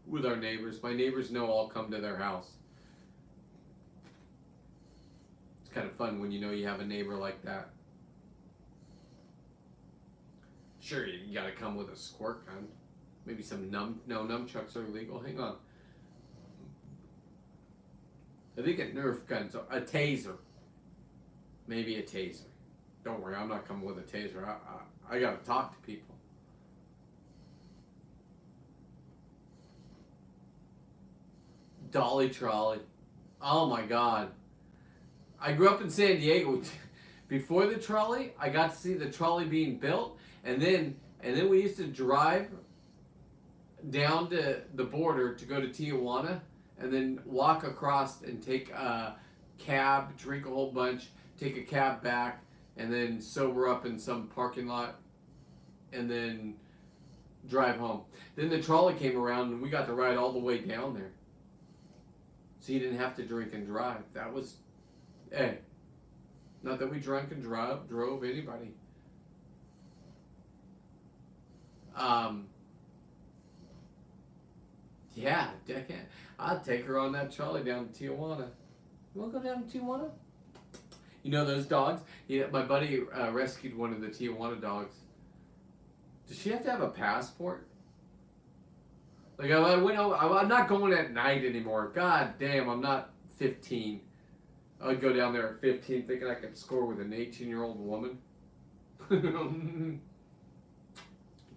with our neighbors. My neighbors know I'll come to their house. It's kind of fun when you know you have a neighbor like that. Sure, you gotta come with a squirt gun. Maybe some nunchucks are illegal. Hang on. I think a Nerf gun, so a taser. Maybe a taser. Don't worry, I'm not coming with a taser. I gotta talk to people. Dolly trolley. Oh my God. I grew up in San Diego. Before the trolley, I got to see the trolley being built, and then we used to drive down to the border to go to Tijuana, and then walk across and take a cab, drink a whole bunch, take a cab back, and then sober up in some parking lot, and then drive home. Then the trolley came around and we got to ride all the way down there. So you didn't have to drink and drive. That was, hey, not that we drank and drove anybody. Yeah, Deckhand. I'd take her on that trolley down to Tijuana. You want to go down to Tijuana? You know those dogs? Yeah, my buddy rescued one of the Tijuana dogs. Does she have to have a passport? Like I went over, I'm not going at night anymore. God damn, I'm not 15. I'd go down there at 15 thinking I could score with an 18-year-old woman.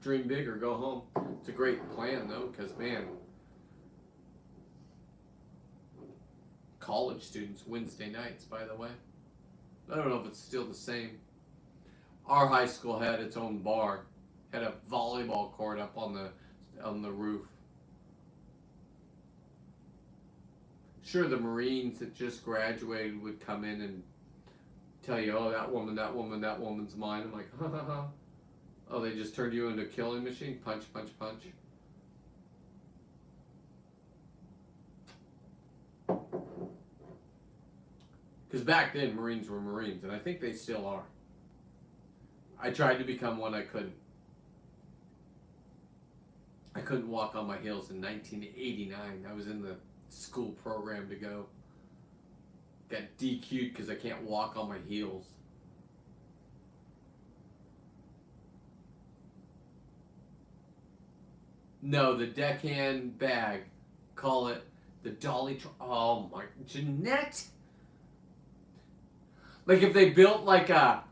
Dream big or go home. It's a great plan though, because man, college students Wednesday nights, by the way. I don't know if it's still the same. Our high school had its own bar, had a volleyball court up on the roof. Sure, the Marines that just graduated would come in and tell you, oh, that woman's mine. I'm like, ha ha ha. Oh, they just turned you into a killing machine? Punch, punch, punch. Because back then, Marines were Marines, and I think they still are. I tried to become one, I couldn't. I couldn't walk on my heels in 1989. I was in the school program to go. Got DQ'd because I can't walk on my heels. No, the Deckhand bag. Call it the Dolly. Oh my, Jeanette. Like if they built like a,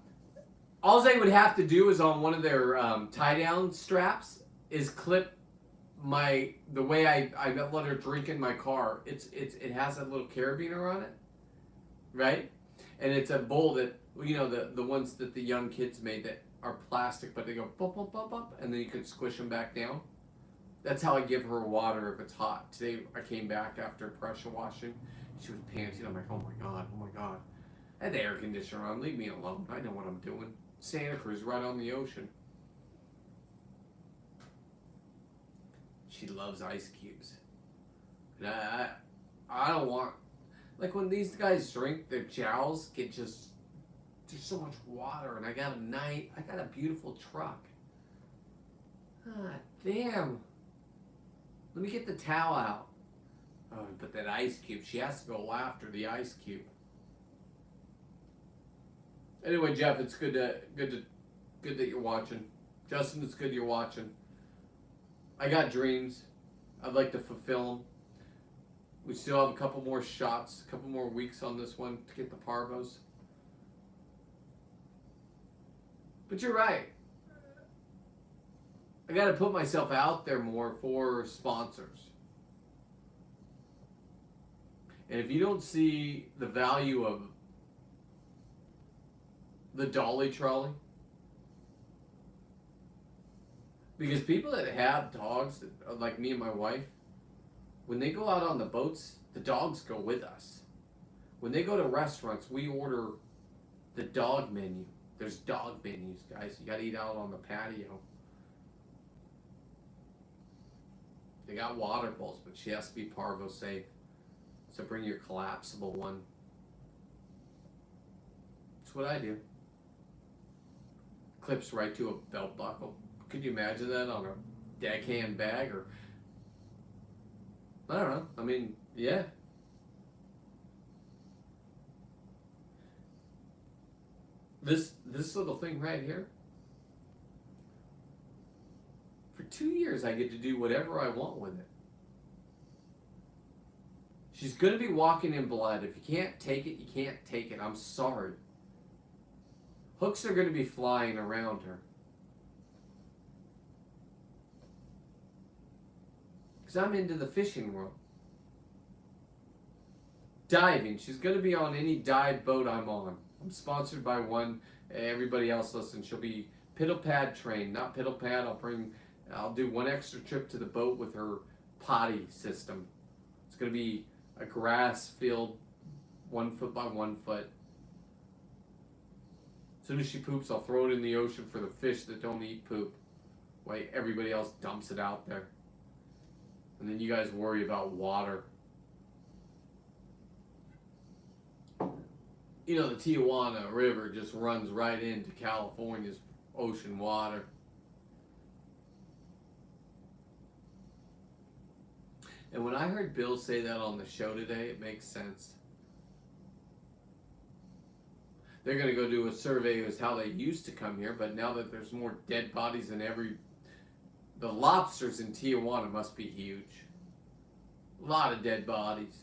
all they would have to do is on one of their tie down straps is clip the way I let her drink in my car. It has a little carabiner on it, right? And it's a bowl that, you know, the ones that the young kids made that are plastic, but they go bump bump bump bump, and then you can squish them back down. That's how I give her water if it's hot. Today I came back after pressure washing. She was panting. I'm like, oh my god, oh my god. I had the air conditioner on. Leave me alone. I know what I'm doing. Santa Cruz, right on the ocean. She loves ice cubes. And I don't want, like when these guys drink, their jowls get just, there's so much water, and I got a beautiful truck. Ah, damn. Let me get the towel out. Oh, but that ice cube, she has to go after the ice cube. Anyway, Jeff, it's good that you're watching. Justin, it's good you're watching. I got dreams. I'd like to fulfill them. We still have a couple more shots, a couple more weeks on this one to get the parvos. But you're right. I got to put myself out there more for sponsors. And if you don't see the value of the dolly trolley, because people that have dogs, that, like me and my wife, when they go out on the boats, the dogs go with us. When they go to restaurants, we order the dog menu. There's dog menus, guys. You got to eat out on the patio. They got water bowls, but she has to be parvo safe. So bring your collapsible one. That's what I do. Clips right to a belt buckle. Could you imagine that on a Deckhand bag? Or I don't know. I mean, yeah. This little thing right here. For 2 years, I get to do whatever I want with it. She's going to be walking in blood. If you can't take it, you can't take it. I'm sorry. Hooks are going to be flying around her. Because I'm into the fishing world. Diving. She's going to be on any dive boat I'm on. I'm sponsored by one. Everybody else listen. She'll be piddle pad trained. Not piddle pad. I'll do one extra trip to the boat with her potty system. It's going to be a grass field 1 foot by 1 foot. As soon as she poops, I'll throw it in the ocean for the fish that don't eat poop. while everybody else dumps it out there. And then you guys worry about water. You know, the Tijuana River just runs right into California's ocean water. And when I heard Bill say that on the show today, it makes sense. They're going to go do a survey as how they used to come here, but now that there's more dead bodies than the lobsters in Tijuana must be huge. A lot of dead bodies.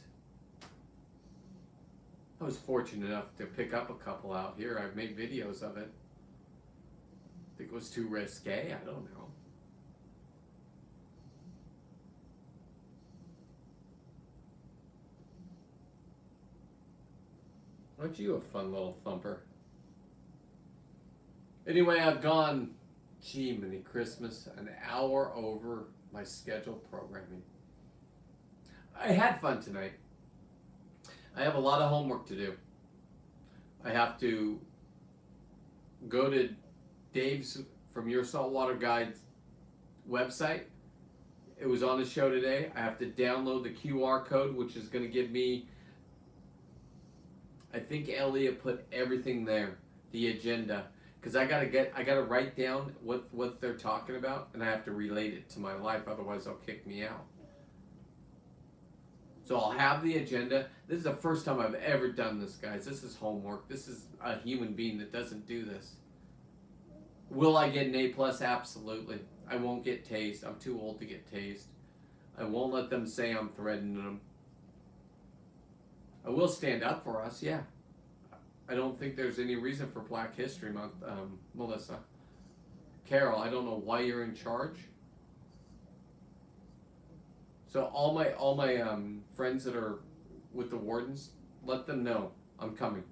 I was fortunate enough to pick up a couple out here. I've made videos of it. I think it was too risque. I don't know. Aren't you a fun little thumper? Anyway, I've gone, gee, many Christmas, an hour over my scheduled programming. I had fun tonight. I have a lot of homework to do. I have to go to Dave's from Your Saltwater Guide's website. It was on the show today. I have to download the QR code, which is going to give me, I think Elliot put everything there, the agenda, because I gotta write down what they're talking about, and I have to relate it to my life, otherwise they'll kick me out. So I'll have the agenda. This is the first time I've ever done this, guys. This is homework. This is a human being that doesn't do this. Will I get an A+? Absolutely. I won't get tased. I'm too old to get tased. I won't let them say I'm threatening them. I will stand up for us, yeah. I don't think there's any reason for Black History Month, Melissa. Carol, I don't know why you're in charge. So all my friends that are with the wardens, let them know I'm coming.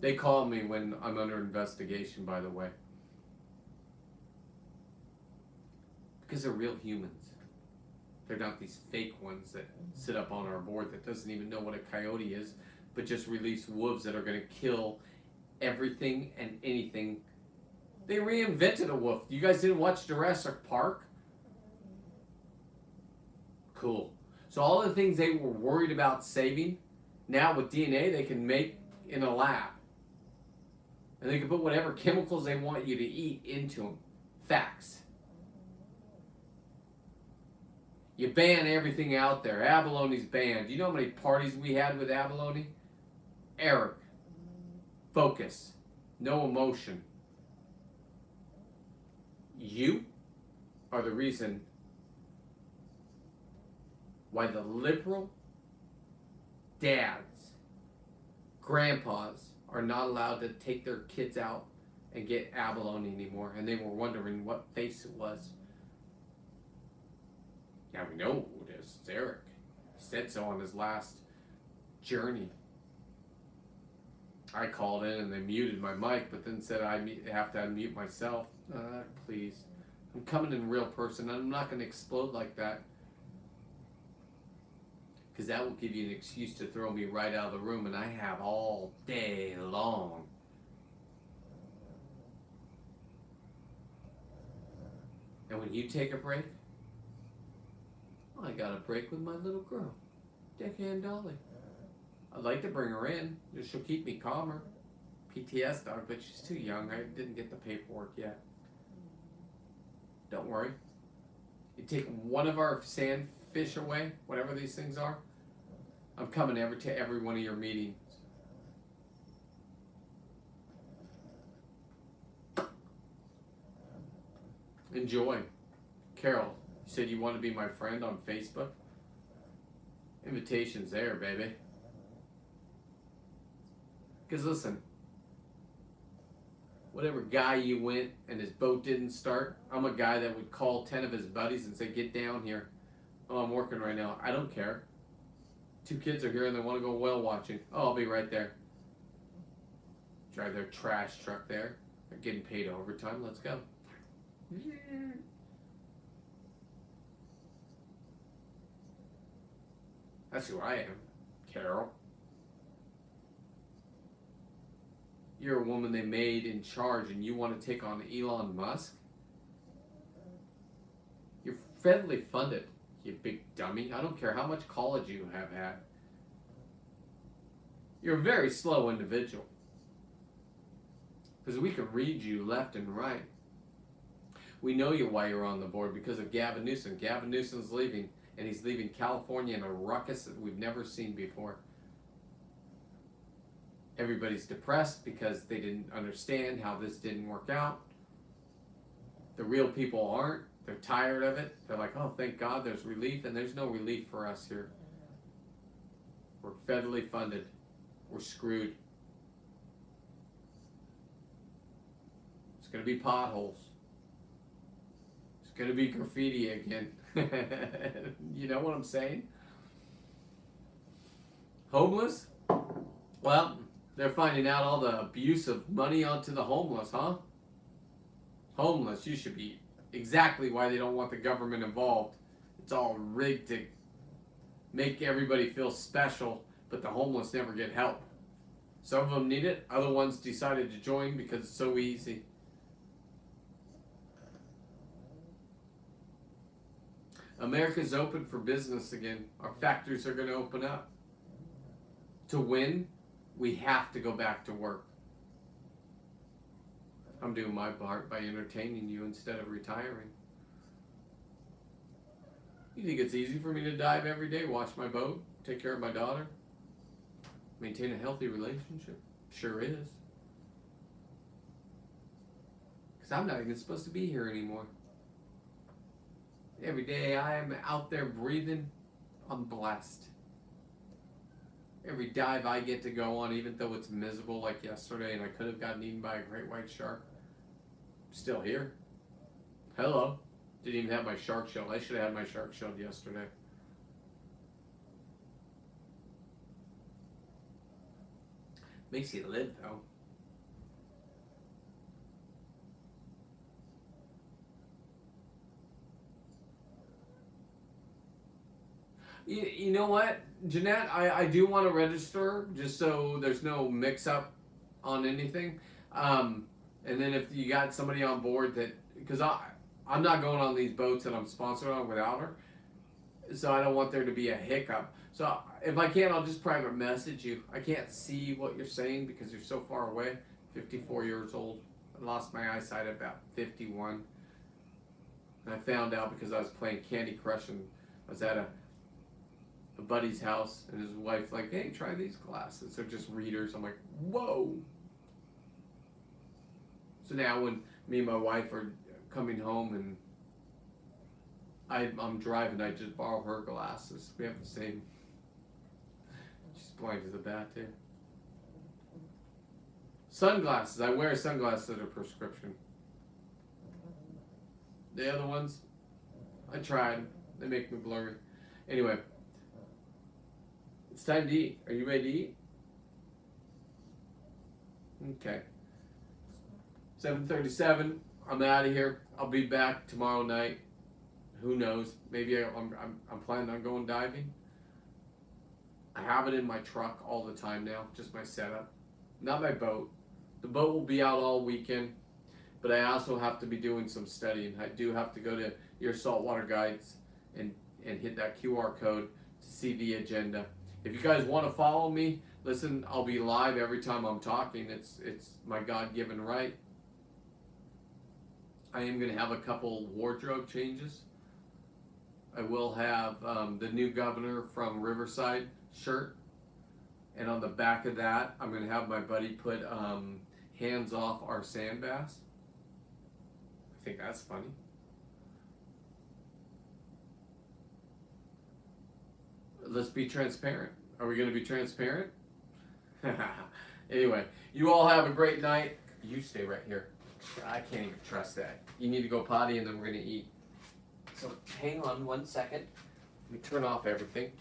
They call me when I'm under investigation, by the way. Because they're real humans. They're not these fake ones that sit up on our board that doesn't even know what a coyote is, but just release wolves that are going to kill everything and anything. They reinvented a wolf. You guys didn't watch Jurassic Park? Cool. So all the things they were worried about saving, now with DNA they can make in a lab. And they can put whatever chemicals they want you to eat into them. Facts. You ban everything out there. Abalone's banned. You know how many parties we had with abalone? Eric. Focus. No emotion. You are the reason why the liberal dads, grandpas, are not allowed to take their kids out and get abalone anymore. And they were wondering what face it was. Now we know who it is. It's Eric. He said so on his last journey. I called in and they muted my mic, but then said I have to unmute myself. Please. I'm coming in real person, and I'm not going to explode like that. Because that will give you an excuse to throw me right out of the room, and I have all day long. And when you take a break, I got a break with my little girl, Deckhand Dolly. I'd like to bring her in. She'll keep me calmer. PTS dog, but she's too young. I didn't get the paperwork yet. Don't worry. You take one of our sandfish away, whatever these things are, I'm coming to every one of your meetings. Enjoy. Carol, you said you want to be my friend on Facebook? Invitation's there, baby. Because listen, whatever guy you went and his boat didn't start, I'm a guy that would call 10 of his buddies and say, get down here. Oh, I'm working right now. I don't care. 2 kids are here and they want to go whale watching. Oh, I'll be right there. Drive their trash truck there. They're getting paid overtime. Let's go. That's who I am, Carol. You're a woman they made in charge and you want to take on Elon Musk? federally funded, you big dummy. I don't care how much college you have had. You're a very slow individual. Because we can read you left and right. We know you why you're on the board because of Gavin Newsom. Gavin Newsom's leaving, and he's leaving California in a ruckus that we've never seen before. Everybody's depressed because they didn't understand how this didn't work out. The real people aren't. They're tired of it. They're like, oh, thank God there's relief, and there's no relief for us here. We're federally funded. We're screwed. It's going to be potholes. It's going to be graffiti again. You know what I'm saying? Homeless? Well, they're finding out all the abuse of money onto the homeless, huh? Homeless, you should be exactly why they don't want the government involved. It's all rigged to make everybody feel special, but the homeless never get help. Some of them need it, other ones decided to join because it's so easy. America's open for business again. Our factories are going to open up. To win, we have to go back to work. I'm doing my part by entertaining you instead of retiring. You think it's easy for me to dive every day, watch my boat, take care of my daughter, maintain a healthy relationship? Sure is. Because I'm not even supposed to be here anymore. Every day I am out there breathing, I'm blessed. Every dive I get to go on, even though it's miserable like yesterday and I could have gotten eaten by a great white shark, I'm still here. Hello. Didn't even have my shark shield. I should have had my shark shield yesterday. Makes you live though. You know what, Jeanette? I do want to register just so there's no mix-up on anything. And then if you got somebody on board that, because I'm not going on these boats that I'm sponsored on without her, so I don't want there to be a hiccup. So if I can, I'll just private message you. I can't see what you're saying because you're so far away. 54 years old. I lost my eyesight at about 51. And I found out because I was playing Candy Crush and I was at a buddy's house and his wife like, hey, try these glasses. They're just readers. I'm like, whoa. So now when me and my wife are coming home and I'm driving, I just borrow her glasses. We have the same. She's blind as a bat too. Sunglasses. I wear sunglasses that are prescription. The other ones, I tried. They make me blurry. Anyway, it's time to eat. Are you ready to eat? Okay. 7:37. I'm out of here. I'll be back tomorrow night. Who knows? Maybe I'm planning on going diving. I have it in my truck all the time now, just my setup. Not my boat. The boat will be out all weekend, but I also have to be doing some studying. I do have to go to your saltwater guides and hit that QR code to see the agenda. If you guys want to follow me, listen, I'll be live every time I'm talking. It's my God-given right. I am going to have a couple wardrobe changes. I will have the new governor from Riverside shirt. And on the back of that, I'm going to have my buddy put hands off our sand bass. I think that's funny. Let's be transparent. Are we going to be transparent? Anyway, you all have a great night. You stay right here. I can't even trust that. You need to go potty and then we're going to eat. So hang on 1 second. Let me turn off everything.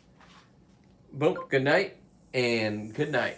Boom. Good night and good night.